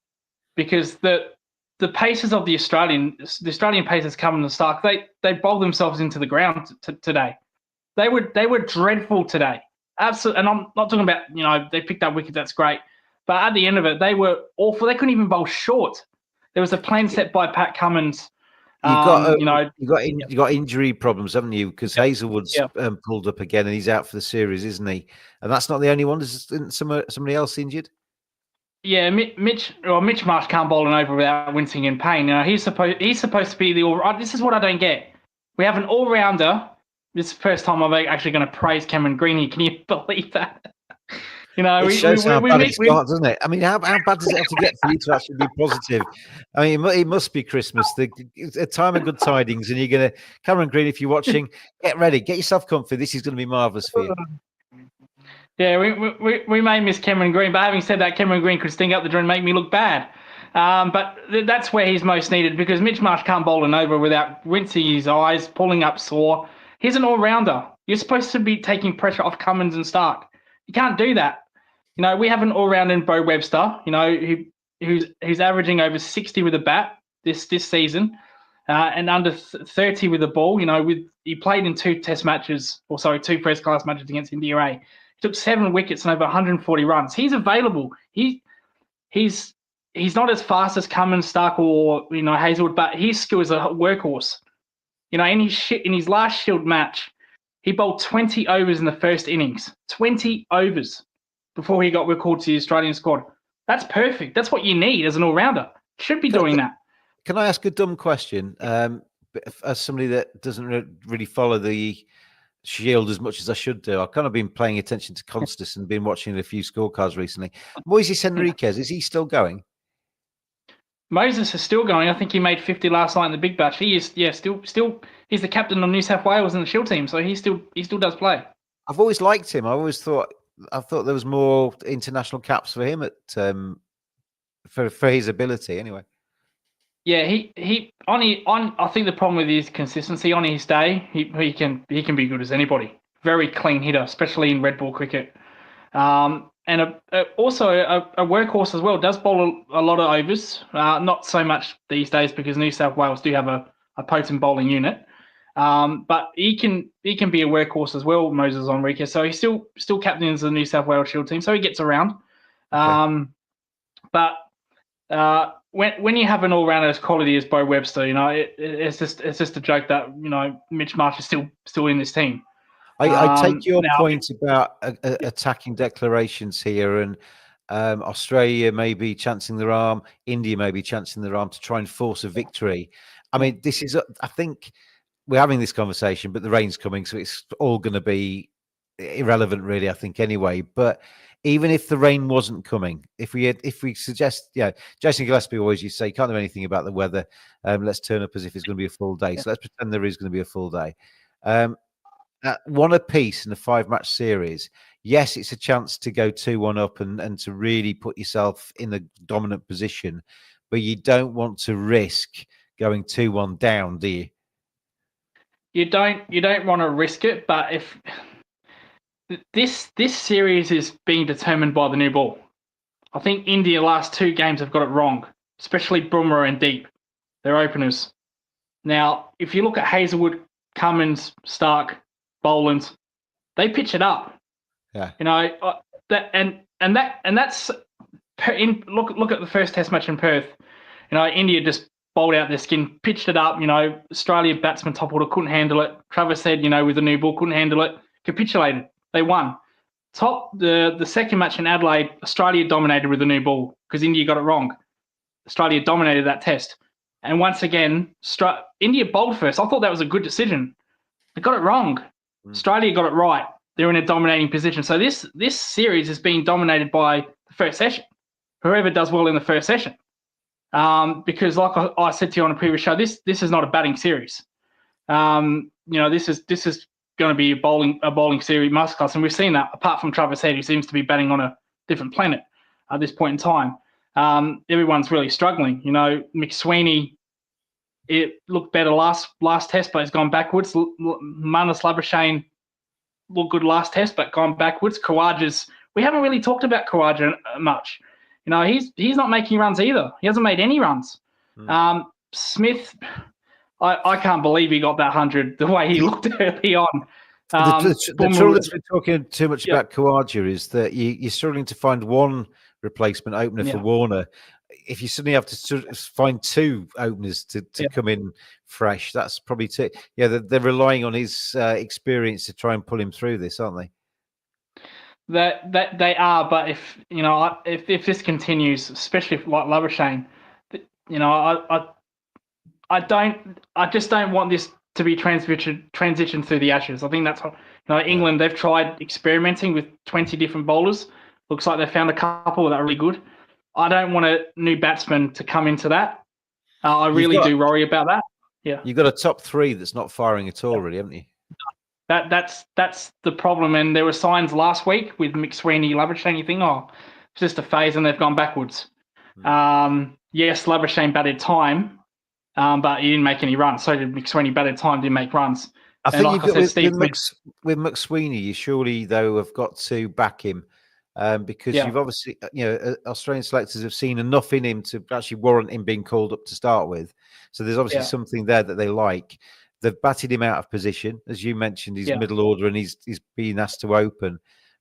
because the paces of the Australian paces, Cummins and Stark, they bowled themselves into the ground today. They were dreadful today. Absolutely, and I'm not talking about, they picked up wickets, that's great, but at the end of it, they were awful. They couldn't even bowl short. There was a plan set by Pat Cummins. You got injury problems, haven't you? Because Hazelwood's pulled up again, and he's out for the series, isn't he? And that's not the only one. Isn't somebody else injured? Yeah, Mitch Marsh can't bowl an over without wincing in pain. He's supposed to be the all. This is what I don't get. We have an all-rounder. This is the first time I'm actually going to praise Cameron Green here. Can you believe that? It shows how bad it's got, doesn't it? I mean, how bad does it have to get for you to actually be positive? I mean, it must be Christmas, a time of good tidings, and you're going to, Cameron Green, if you're watching, get ready, get yourself comfy. This is going to be marvellous for you. Yeah, we may miss Cameron Green, but having said that, Cameron Green could sting up the drill and make me look bad. But that's where he's most needed, because Mitch Marsh can't bowl an over without rinsing his eyes, pulling up sore. He's an all-rounder. You're supposed to be taking pressure off Cummins and Stark. You can't do that. We have an all-rounder in Bo Webster, who who's averaging over 60 with a bat this season, and under 30 with the ball. He played in two first class matches against India A. He took 7 wickets and over 140 runs. He's available. He's not as fast as Cummins, Stark, or Hazelwood, but his skill is a workhorse. In his last Shield match, he bowled 20 overs in the first innings. 20 overs before he got recalled to the Australian squad. That's perfect. That's what you need as an all-rounder. Should be doing that. Can I ask a dumb question? As somebody that doesn't really follow the Shield as much as I should do, I've kind of been paying attention to Constas and been watching a few scorecards recently. Moises Henriquez, is he still going? Moses is still going. I think he made 50 last night in the Big Bash. He is, still. He's the captain of New South Wales in the Shield team, so he still does play. I've always liked him. I thought there was more international caps for him for his ability. Anyway. Yeah, I think the problem with his consistency on his day, he can be good as anybody. Very clean hitter, especially in red ball cricket. And also a workhorse as well. Does bowl a lot of overs. Not so much these days because New South Wales do have a potent bowling unit. But he can be a workhorse as well, Moses Henriquez. So he's still captains the New South Wales Shield team, so he gets around. Okay. But when you have an all-rounder as quality as Bo Webster, it's just a joke that Mitch Marsh is still in this team. I take your point about attacking declarations here, and Australia may be chancing their arm, India may be chancing their arm to try and force a victory. I mean, this is, I think we're having this conversation, but the rain's coming, so it's all going to be irrelevant, really, I think, anyway. But even if the rain wasn't coming, if we suggest, Jason Gillespie always used to say, you can't do anything about the weather. Let's turn up as if it's going to be a full day. So let's pretend there is going to be a full day. One apiece in a 5-match series. Yes, it's a chance to go 2-1 up and to really put yourself in a dominant position, but you don't want to risk going 2-1 down, do you? You don't want to risk it, but if this series is being determined by the new ball. I think India last 2 games have got it wrong, especially Bumrah and Deep, their openers. Now, if you look at Hazelwood, Cummins, Stark, Boland, they pitch it up. Yeah. That's look at the first Test match in Perth. India just bowled out their skin, pitched it up. Australia batsman top order couldn't handle it. Travis said, with the new ball, couldn't handle it. Capitulated. They won. The second match in Adelaide, Australia dominated with the new ball because India got it wrong. Australia dominated that test. And once again, India bowled first. I thought that was a good decision. They got it wrong. Australia got it right. They're in a dominating position. So this series is being dominated by the first session. Whoever does well in the first session. Because like I said to you on a previous show, this is not a batting series. This is going to be a bowling series masterclass, and we've seen that. Apart from Travis Head, who seems to be batting on a different planet at this point in time, everyone's really struggling. McSweeney, it looked better last test, but it's gone backwards. Marnus Labuschagne looked good last test, but gone backwards. Khawaja's, we haven't really talked about Khawaja much. He's not making runs either. He hasn't made any runs. Smith, I can't believe he got that 100 the way he looked early on. The trouble is we're talking too much about Khawaja is that you're struggling to find one replacement opener for Warner. If you suddenly have to sort of find 2 openers to come in fresh, that's probably too. Yeah, they're relying on his experience to try and pull him through this, aren't they? That they are, but if this continues, especially like Labuschagne, I just don't want this to be transitioned through the Ashes. I think that's England. They've tried experimenting with 20 different bowlers. Looks like they found a couple that are really good. I don't want a new batsman to come into that. I really do worry about that. Yeah, you've got a top 3 that's not firing at all, really, haven't you? That's the problem. And there were signs last week with McSweeney, Labuschagne. You think, it's just a phase, and they've gone backwards. Yes, Labuschagne batted time, but he didn't make any runs. So did McSweeney. Batted time, didn't make runs. I think with McSweeney, you surely though have got to back him because you've obviously, Australian selectors have seen enough in him to actually warrant him being called up to start with. So there's obviously something there that they like. They've batted him out of position, as you mentioned, his middle order, and he's being asked to open.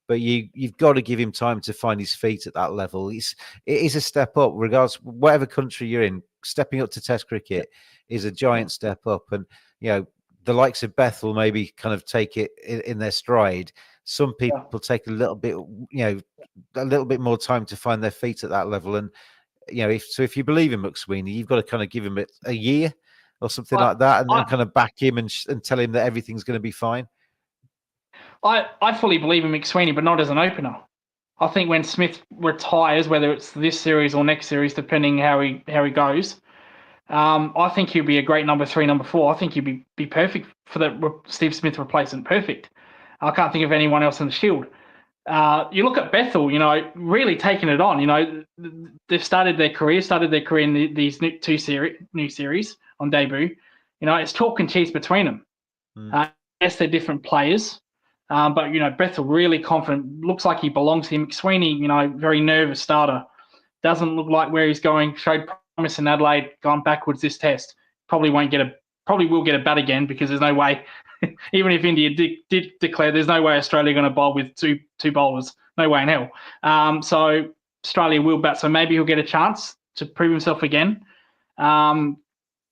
But you've got to give him time to find his feet at that level. It is a step up, regardless whatever country you're in. Stepping up to Test cricket is a giant step up, and the likes of Bethel maybe kind of take it in their stride. Some people take a little bit, a little bit more time to find their feet at that level. And if you believe in McSweeney, you've got to kind of give him a year or something like that, and then kind of back him and tell him that everything's going to be fine. I fully believe in McSweeney, but not as an opener. I think when Smith retires, whether it's this series or next series, depending how he goes, I think he'll be a great number 3, number 4. I think he'd be perfect for the Steve Smith replacement. Perfect. I can't think of anyone else in the Shield. You look at Bethel, really taking it on. They've started their career in these new series on debut. It's chalk and cheese between them. Yes, they're different players. But Bethel really confident. Looks like he belongs here. McSweeney, very nervous starter. Doesn't look like where he's going. Showed promise in Adelaide. Gone backwards this test. Probably will get a bat again, because there's no way. Even if India did declare, there's no way Australia are going to bowl with two bowlers. No way in hell. So Australia will bat. So maybe he'll get a chance to prove himself again.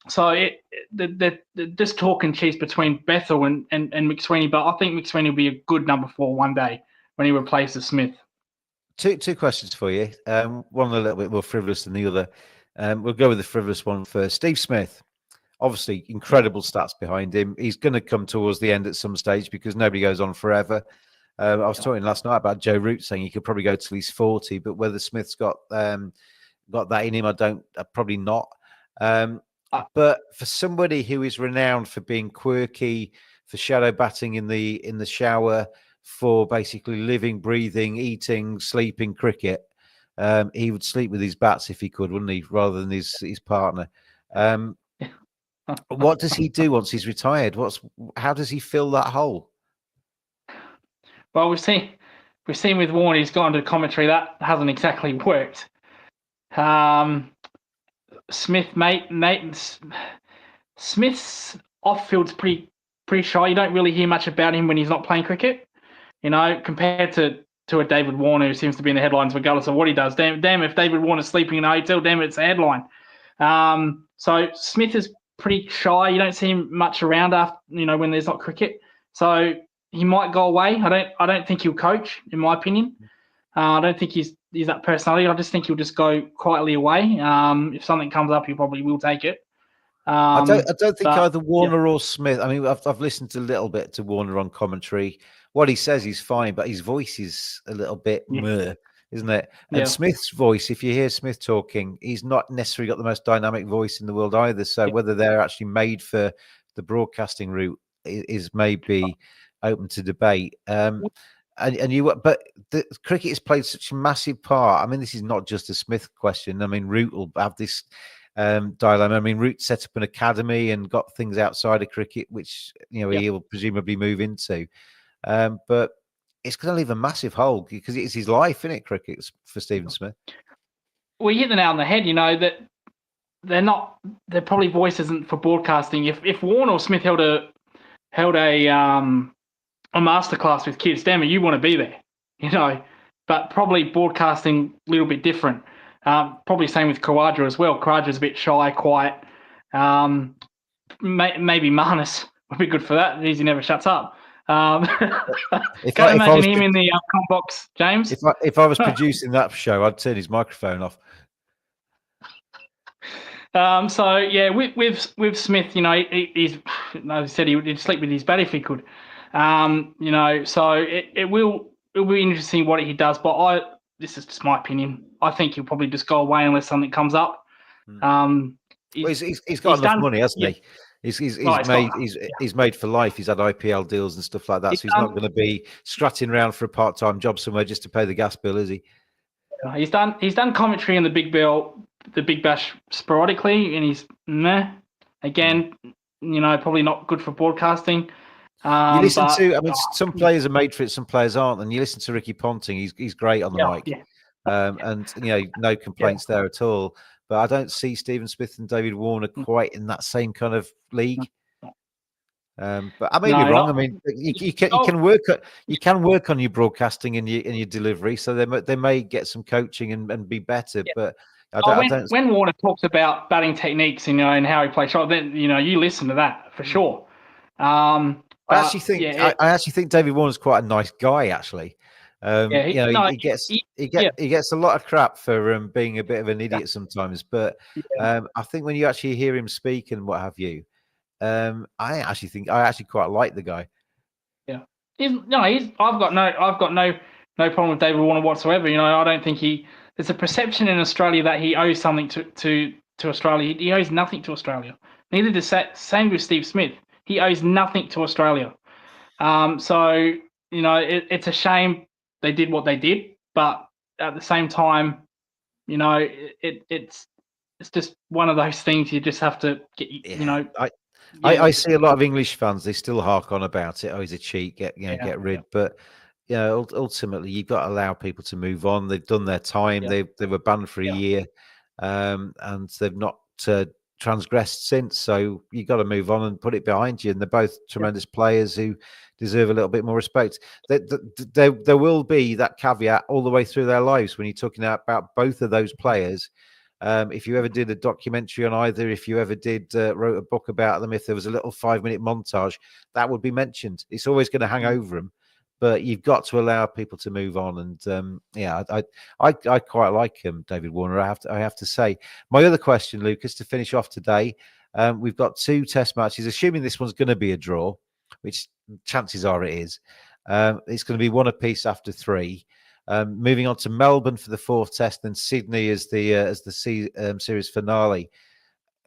So they're just talk and cheese between Bethel and McSweeney, but I think McSweeney will be a good number 4 one day when he replaces Smith. Two questions for you. One a little bit more frivolous than the other. We'll go with the frivolous one first. Steve Smith, obviously incredible stats behind him. He's going to come towards the end at some stage because nobody goes on forever. I was talking last night about Joe Root saying he could probably go till he's 40, but whether Smith's got that in him, probably not. But for somebody who is renowned for being quirky, for shadow batting in the shower, for basically living, breathing, eating, sleeping cricket, he would sleep with his bats if he could, wouldn't he, rather than his partner. What does he do once he's retired? How does he fill that hole? Well, we've seen with Warne, he's gone to commentary. That hasn't exactly worked. Smith's off-field's pretty shy. You don't really hear much about him when he's not playing cricket. Compared to a David Warner who seems to be in the headlines regardless of what he does. Damn if David Warner's sleeping in a hotel, damn it's a headline. So Smith is pretty shy. You don't see him much around after when there's not cricket. So he might go away. I don't think he'll coach, in my opinion. I don't think he's that personality. I just think he'll just go quietly away. If something comes up, he probably will take it. I don't think either Warner or Smith. I mean, I've listened a little bit to Warner on commentary. What he says is fine, but his voice is a little bit meh, isn't it? And Smith's voice, if you hear Smith talking, he's not necessarily got the most dynamic voice in the world either. So whether they're actually made for the broadcasting route is maybe open to debate. But the cricket has played such a massive part. I mean, this is not just a Smith question. I mean, Root will have this dilemma. I mean, Root set up an academy and got things outside of cricket, which he'll presumably move into. But it's going to leave a massive hole because it's his life, isn't it? Cricket for Stephen Smith. Well, you hit the nail on the head. That their probably voice isn't for broadcasting. If Warner or Smith held a masterclass with kids, damn it, you want to be there, But probably broadcasting a little bit different. Probably same with Khawaja as well. Khawaja's a bit shy, quiet. Maybe Marnus would be good for that. He never shuts up. Can't imagine him in the com box, James. If I was producing that show, I'd turn his microphone off. So yeah, with Smith, he's as I said, he'd sleep with his bat if he could. So it will be interesting what he does. But this is just my opinion. I think he'll probably just go away unless something comes up. He's got enough money, hasn't he? He's made for life. He's had IPL deals and stuff like that. So he's not going to be strutting around for a part-time job somewhere just to pay the gas bill, is he? He's done commentary in the Big Bash sporadically, and he's meh. Again, probably not good for broadcasting. You listen But to, I mean, some players are made for it, some players aren't. And you listen to Ricky Ponting; he's great on the yeah, mic, yeah, and no yeah. complaints there at all. But I don't see Stephen Smith and David Warner quite in that same kind of league. But I may be No, wrong. I not. mean, you can Oh, you can work on your broadcasting and your delivery, so they may get some coaching and be better. yeah. But Oh, I don't. when Warner talks about batting techniques, and how he plays shot, then you listen to that for sure. But yeah, I actually think David Warner's quite a nice guy. Actually, yeah, he gets yeah, he gets a lot of crap for being a bit of an yeah, idiot sometimes. But yeah, I think when you actually hear him speak and what have you, I actually quite like the guy. yeah. I've got no problem with David Warner whatsoever. I don't think there's a perception in Australia that he owes something to Australia. He owes nothing to Australia. Neither does same with Steve Smith. He owes nothing to Australia. So it's a shame they did what they did, but at the same time, it's just one of those things you just have to get. Yeah, Yeah, I see a lot of English fans. They still hark on about it. Oh, he's a cheat. yeah, Get yeah, rid. But ultimately, you've got to allow people to move on. They've done their time. yeah, They were banned for a yeah, year, and they've not transgressed since. So you got to move on and put it behind you. And they're both yeah. tremendous players who deserve a little bit more respect. There will be that caveat all the way through their lives when you're talking about both of those players. If you ever did a documentary on either, if you ever did wrote a book about them, if there was a little 5-minute montage, that would be mentioned. It's always going to hang over them, but you've got to allow people to move on. And I quite like David Warner. I have to say. My other question, Lucas, to finish off today, we've got 2 Test matches. Assuming this one's going to be a draw, which chances are it is. It's going to be 1 apiece after 3. Moving on to Melbourne for the 4th Test, and Sydney as the series finale.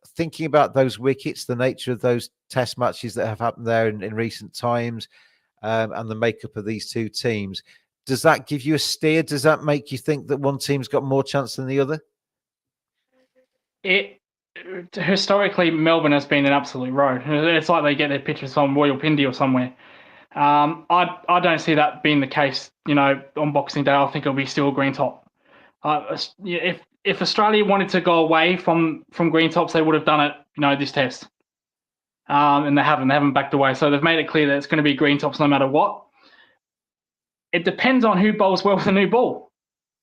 Thinking about those wickets, the nature of those Test matches that have happened there in recent times, and the makeup of these 2 teams, does that give you a steer? Does that make you think that one team's got more chance than the other? It historically Melbourne has been an absolute road. It's like they get their pictures from Royal Pindi or somewhere. I don't see that being the case. On Boxing Day, I think it'll be still a green top. If Australia wanted to go away from green tops, they would have done it. This test, and they haven't. They haven't backed away. So they've made it clear that it's going to be green tops no matter what. It depends on who bowls well with the new ball.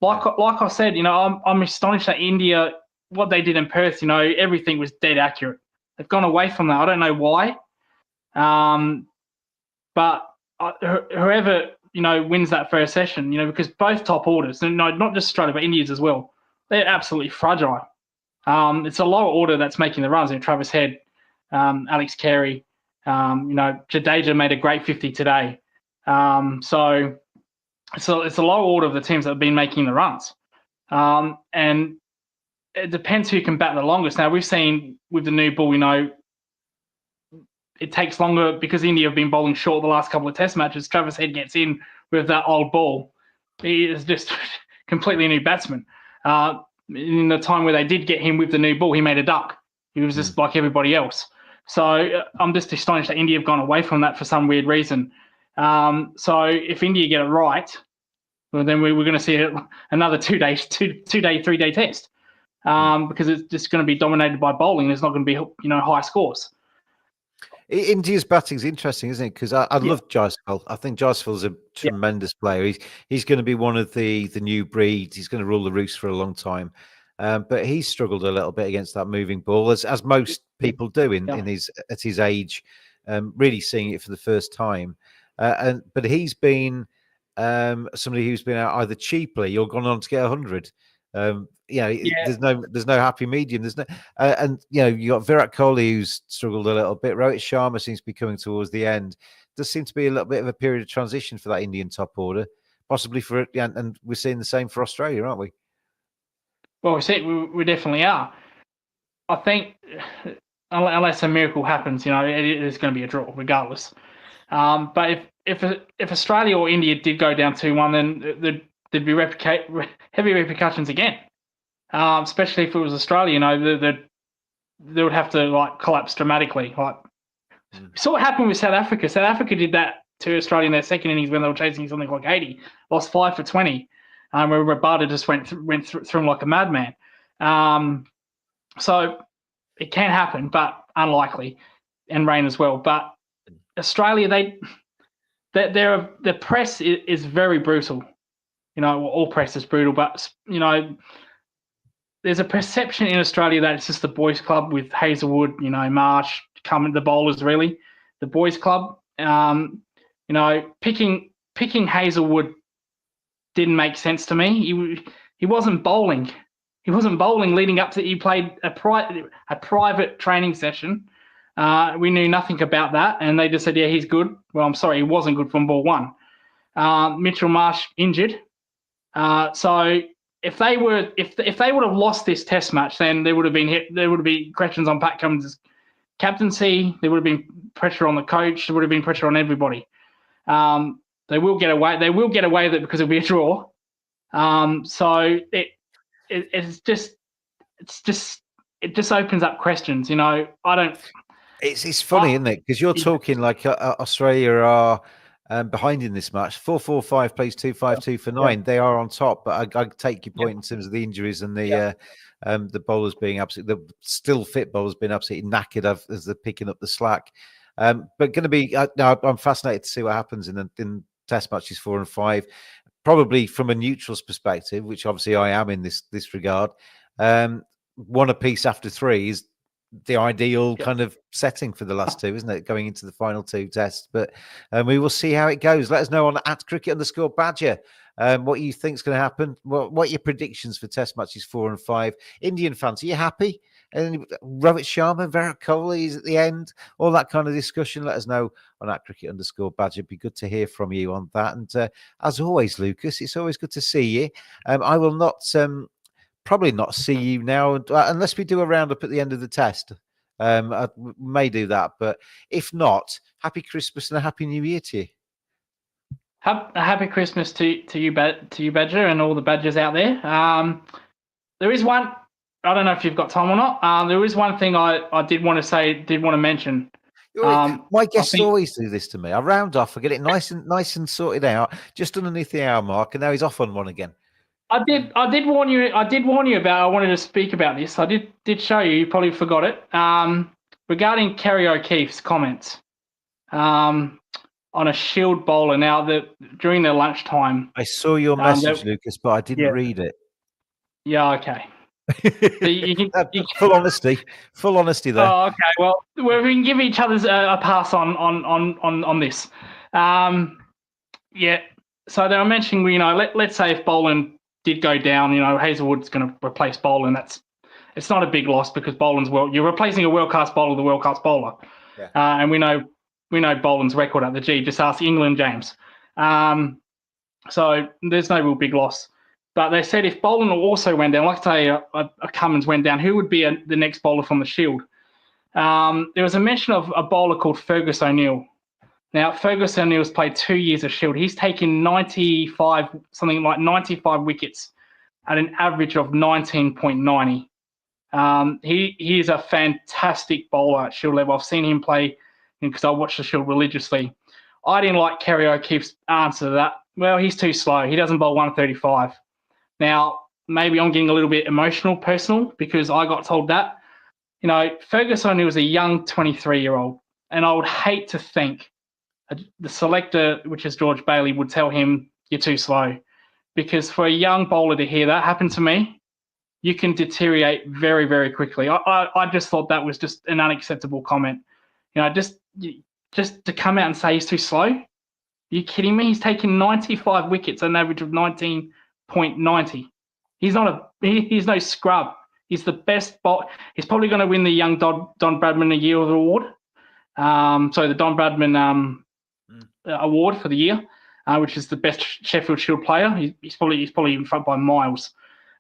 Like I said, I'm astonished that India, what they did in Perth, everything was dead accurate. They've gone away from that. I don't know why. But whoever wins that first session, because both top orders, and not just Australia but India's as well, they're absolutely fragile. It's a lower order that's making the runs. Travis Head, Alex Carey, Jadeja made a great 50 today. So it's a lower order of the teams that have been making the runs, and it depends who can bat the longest. Now we've seen with the new ball, it takes longer because India have been bowling short the last couple of Test matches. Travis Head gets in with that old ball. He is just completely new batsman. In the time where they did get him with the new ball, he made a duck. He was just like everybody else. So I'm just astonished that India have gone away from that for some weird reason. So if India get it right, well, then we're going to see another 3-day test, because it's just going to be dominated by bowling. There's not going to be high scores. India's batting is interesting, isn't it? Because I love Jaiswal. I think Jaiswal's a tremendous player. He's going to be one of the new breeds. He's going to rule the roost for a long time. But he's struggled a little bit against that moving ball, as most people do at his age, really seeing it for the first time. But he's been somebody who's been out either cheaply or gone on to get 100. There's no happy medium. There's no, and you got Virat Kohli who's struggled a little bit. Rohit Sharma seems to be coming towards the end. Does seem to be a little bit of a period of transition for that Indian top order, possibly for and we're seeing the same for Australia, aren't we? Well, we definitely are. I think unless a miracle happens, it is going to be a draw regardless. But if Australia or India did go down 2-1, then there'd be heavy repercussions again. Especially if it was Australia, they would have to collapse dramatically. Saw what happened with South Africa. South Africa did that to Australia in their second innings when they were chasing something like 80, lost 5 for 20, where Rabada just went through him like a madman. So it can happen, but unlikely, and rain as well. But Australia, the press is very brutal. All press is brutal, but there's a perception in Australia that it's just the boys' club with Hazelwood, Marsh, the bowlers really, the boys' club. Picking Hazelwood didn't make sense to me. He wasn't bowling. He wasn't bowling leading up to. He played a private training session. We knew nothing about that, and they just said, "Yeah, he's good." Well, I'm sorry, he wasn't good from ball one. Mitchell Marsh injured. So if they would have lost this Test match, then there would be questions on Pat Cummins' captaincy. There would have been pressure on the coach. There would have been pressure on everybody. They will get away. They will get away with it because it'll be a draw. So it just opens up questions. I don't. It's funny, isn't it? Because you're talking like Australia are behind in this match. 4-4-5 plays 2-5-2 for 9. Yeah. They are on top, but I take your point in terms of the injuries and the bowlers being absolutely, the still fit bowlers being absolutely knackered as they're picking up the slack. But going to be, I'm fascinated to see what happens in Test matches 4 and 5. Probably from a neutral's perspective, which obviously I am in this regard. 1 apiece after 3 is the ideal kind of setting for the last 2, isn't it? Going into the final 2 tests, but we will see how it goes. Let us know on @cricket_badger what you think is going to happen. What your predictions for Test matches 4 and 5? Indian fans, are you happy? And Rohit Sharma, Virat Kohli is at the end. All that kind of discussion. Let us know on @cricket_badger. It'd be good to hear from you on that. And as always, Lucas, it's always good to see you. I will not. Probably not see you now unless we do a roundup at the end of the test. I may do that, but if not, happy Christmas and a happy New Year to you. A happy Christmas to you, Badger, and all the Badgers out there. There is one. I don't know if you've got time or not. There is one thing I did want to mention. My guests always do this to me. I round off, I get it nice and sorted out, just underneath the hour mark, and now he's off on one again. I did warn you about. I wanted to speak about this. I did show you. You probably forgot it. Regarding Kerry O'Keefe's comments on a Shield bowler. Now during their lunchtime, I saw your message, Lucas, but I didn't read it. Yeah. Okay. Full honesty there. Oh, okay. Well, we can give each other a pass on this. Yeah. So they were mentioning, let's say if Boland did go down, Hazelwood's going to replace Boland. It's not a big loss because Boland's you're replacing a world-class bowler with a world-class bowler. Yeah. And we know Boland's record at the G. Just ask England James. So there's no real big loss. But they said if Boland also went down, like say a Cummins went down, who would be the next bowler from the Shield? There was a mention of a bowler called Fergus O'Neill. Now, Fergus O'Neill's played 2 years of Shield. He's taken 95 wickets at an average of 19.90. He is a fantastic bowler at Shield level. I've seen him play because I watch the Shield religiously. I didn't like Kerry O'Keefe's answer to that. Well, he's too slow. He doesn't bowl 135. Now, maybe I'm getting a little bit personal, because I got told that. Fergus O'Neill was a young 23-year-old, and I would hate to think the selector, which is George Bailey, would tell him, you're too slow. Because for a young bowler to hear that happen to me, you can deteriorate very, very quickly. I just thought that was just an unacceptable comment. Just to come out and say he's too slow. Are you kidding me? He's taken 95 wickets at an average of 19.90. He's no scrub. He's the best bowler. He's probably going to win the Young Don Bradman Award. So the Don Bradman award for the year, which is the best Sheffield Shield player. He's probably in front by miles.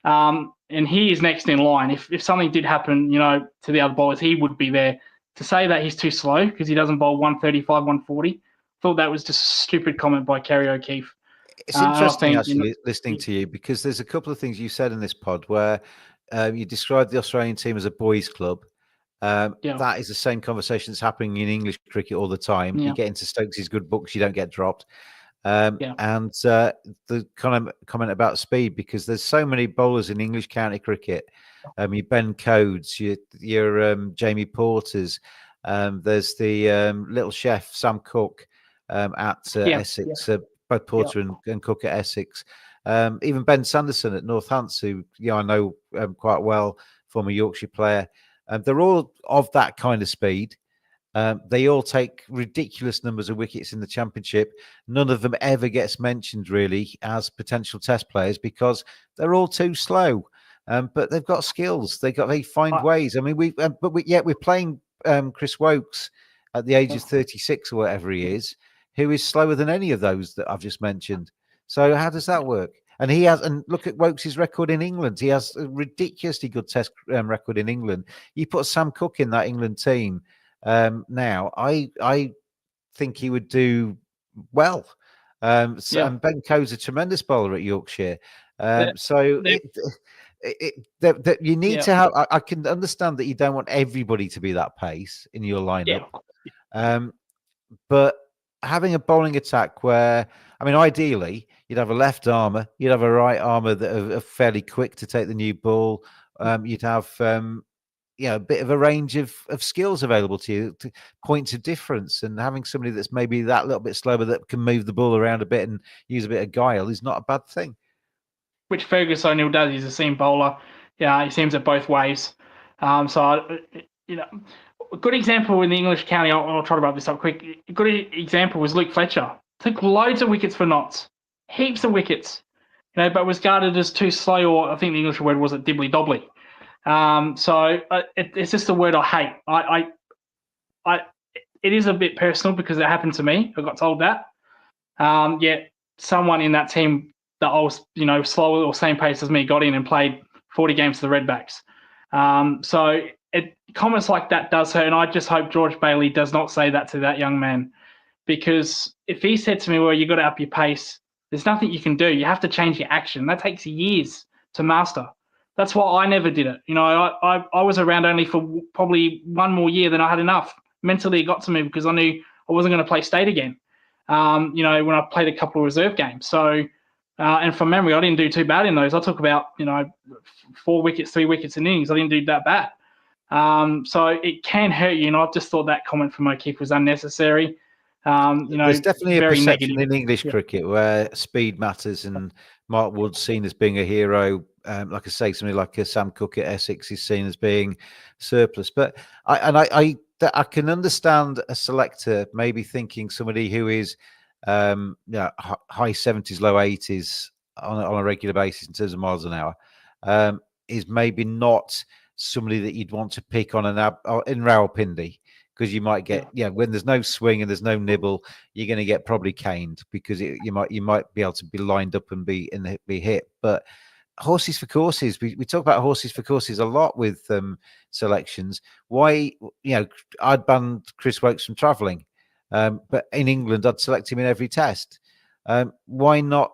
And he is next in line. If something did happen, to the other bowlers, he would be there. To say that he's too slow because he doesn't bowl 135, 140, thought that was just a stupid comment by Kerry O'Keefe. It's interesting, actually, listening to you, because there's a couple of things you said in this pod where you described the Australian team as a boys' club, That is the same conversation that's happening in English cricket all the time. You get into Stokes' good books, you don't get dropped. And the kind of comment about speed, because there's so many bowlers in English county cricket. Your Ben Codes, your Jamie Porters. There's the little chef Sam Cook at Essex, both Porter and Cook at Essex. Even Ben Sanderson at Northants, who I know quite well, former Yorkshire player. They're all of that kind of speed. They all take ridiculous numbers of wickets in the championship. None of them ever gets mentioned really as potential test players because they're all too slow. But they've got skills. They find ways. I mean, we're playing Chris Wokes at the age of 36 or whatever he is, who is slower than any of those that I've just mentioned. So how does that work? And look at Wokes' record in England. He has a ridiculously good test record in England. You put Sam Cook in that England team now, I think he would do well. And Ben Coe's a tremendous bowler at Yorkshire. You need to have. I can understand that you don't want everybody to be that pace in your lineup. But having a bowling attack where, I mean, ideally, you'd have a left armour, you'd have a right armour that are fairly quick to take the new ball. You'd have, a bit of a range of skills available to you, points of difference, and having somebody that's maybe that little bit slower that can move the ball around a bit and use a bit of guile is not a bad thing. Which Fergus O'Neill does. He's a seam bowler. Yeah, he seems at both ways. A good example in the English county, I'll try to wrap this up quick. A good example was Luke Fletcher. Took loads of wickets for Notts. Heaps of wickets. But was guarded as too slow, or I think the English word was dibbly-dobbly. It's just a word I hate. It is a bit personal because it happened to me. I got told that. Yet someone in that team that I was, slower or same pace as me got in and played 40 games for the Redbacks. Comments like that does hurt, and I just hope George Bailey does not say that to that young man, because if he said to me, well, you got to up your pace, there's nothing you can do. You have to change your action. That takes years to master. That's why I never did it. I was around only for probably one more year than I had enough. Mentally, it got to me because I knew I wasn't going to play state again, when I played a couple of reserve games. So, and from memory, I didn't do too bad in those. I took about, 4 wickets, 3 wickets in innings. I didn't do that bad. So it can hurt you. And I just thought that comment from O'Keefe was unnecessary. There's definitely a perception negative in English cricket where speed matters, and Mark Wood's seen as being a hero. Like I say, somebody like Sam Cook at Essex is seen as being surplus. But I can understand a selector maybe thinking somebody who is high 70s, low 80s on a regular basis in terms of miles an hour is maybe not somebody that you'd want to pick on in Rawalpindi, because you might get when there's no swing and there's no nibble, you're going to get probably caned because you might be able to be lined up and be hit. But horses for courses, we talk about horses for courses a lot with selections. Why I'd banned Chris Wokes from travelling, but in England I'd select him in every test. Why not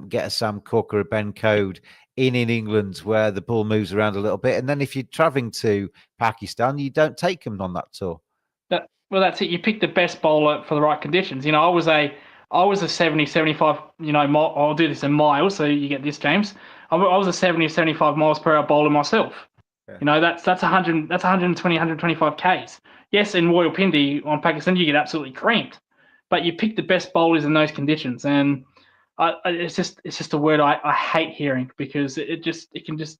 get a Sam Cook or a Ben Code in England where the ball moves around a little bit, and then if you're travelling to Pakistan, you don't take them on that tour. That's it. You pick the best bowler for the right conditions. I was a 70, 75, I'll do this in miles, so you get this, James. I was a 70 or 75 miles per hour bowler myself. Yeah. That's 100, that's 120, 125 Ks. Yes, in Rawalpindi on Pakistan, you get absolutely creamed. But you pick the best bowlers in those conditions. And it's just a word I hate hearing, because it can just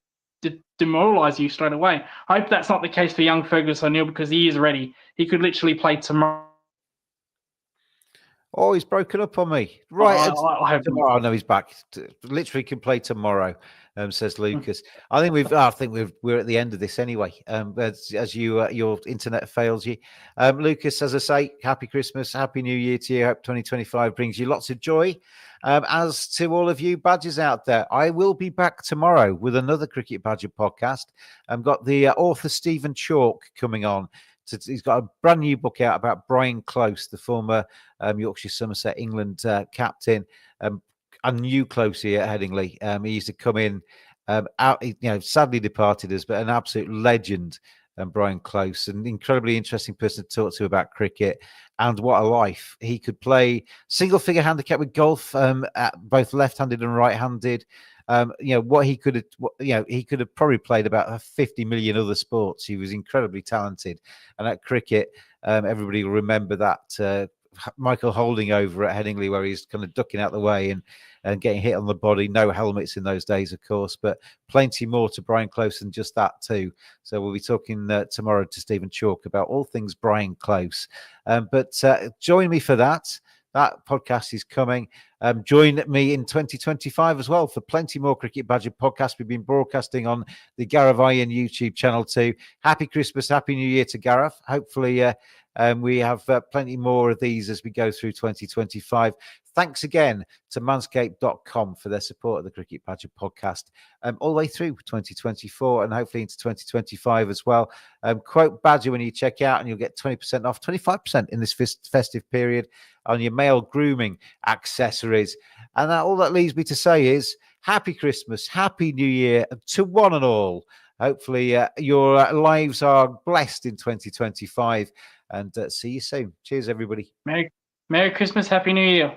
demoralise you straight away. I hope that's not the case for young Fergus O'Neill, because he is ready. He could literally play tomorrow. Oh, he's broken up on me. Right. I hope tomorrow. No, he's back. Literally can play tomorrow, says Lucas. I think we're at the end of this anyway. As your internet fails you. Lucas, as I say, happy Christmas, happy New Year to you. Hope 2025 brings you lots of joy. As to all of you badgers out there, I will be back tomorrow with another Cricket Badger podcast. I've got the author Stephen Chalk coming on. He's got a brand new book out about Brian Close, the former Yorkshire Somerset England captain. I knew Close here at Headingley. He used to come in, sadly departed us, but an absolute legend and Brian Close, an incredibly interesting person to talk to about cricket and what a life. He could play single figure handicap with golf, at both left-handed and right-handed. What he could have, he could have probably played about 50 million other sports. He was incredibly talented. And at cricket, everybody will remember that Michael Holding over at Headingley, where he's kind of ducking out the way and getting hit on the body. No helmets in those days, of course, but plenty more to Brian Close than just that too. So we'll be talking tomorrow to Stephen Chalk about all things Brian Close. But join me for that. That podcast is coming. Join me in 2025 as well for plenty more Cricket Badger podcasts. We've been broadcasting on the Gareth Iron YouTube channel too. Happy Christmas, Happy New Year to Gareth. Hopefully we have plenty more of these as we go through 2025. Thanks again to manscaped.com for their support of the Cricket Badger podcast all the way through 2024 and hopefully into 2025 as well. Quote Badger when you check out and you'll get 20% off, 25% in this festive period on your male grooming accessories. And all that leaves me to say is Happy Christmas, Happy New Year to one and all. Hopefully your lives are blessed in 2025 and see you soon. Cheers, everybody. Merry Christmas, Happy New Year.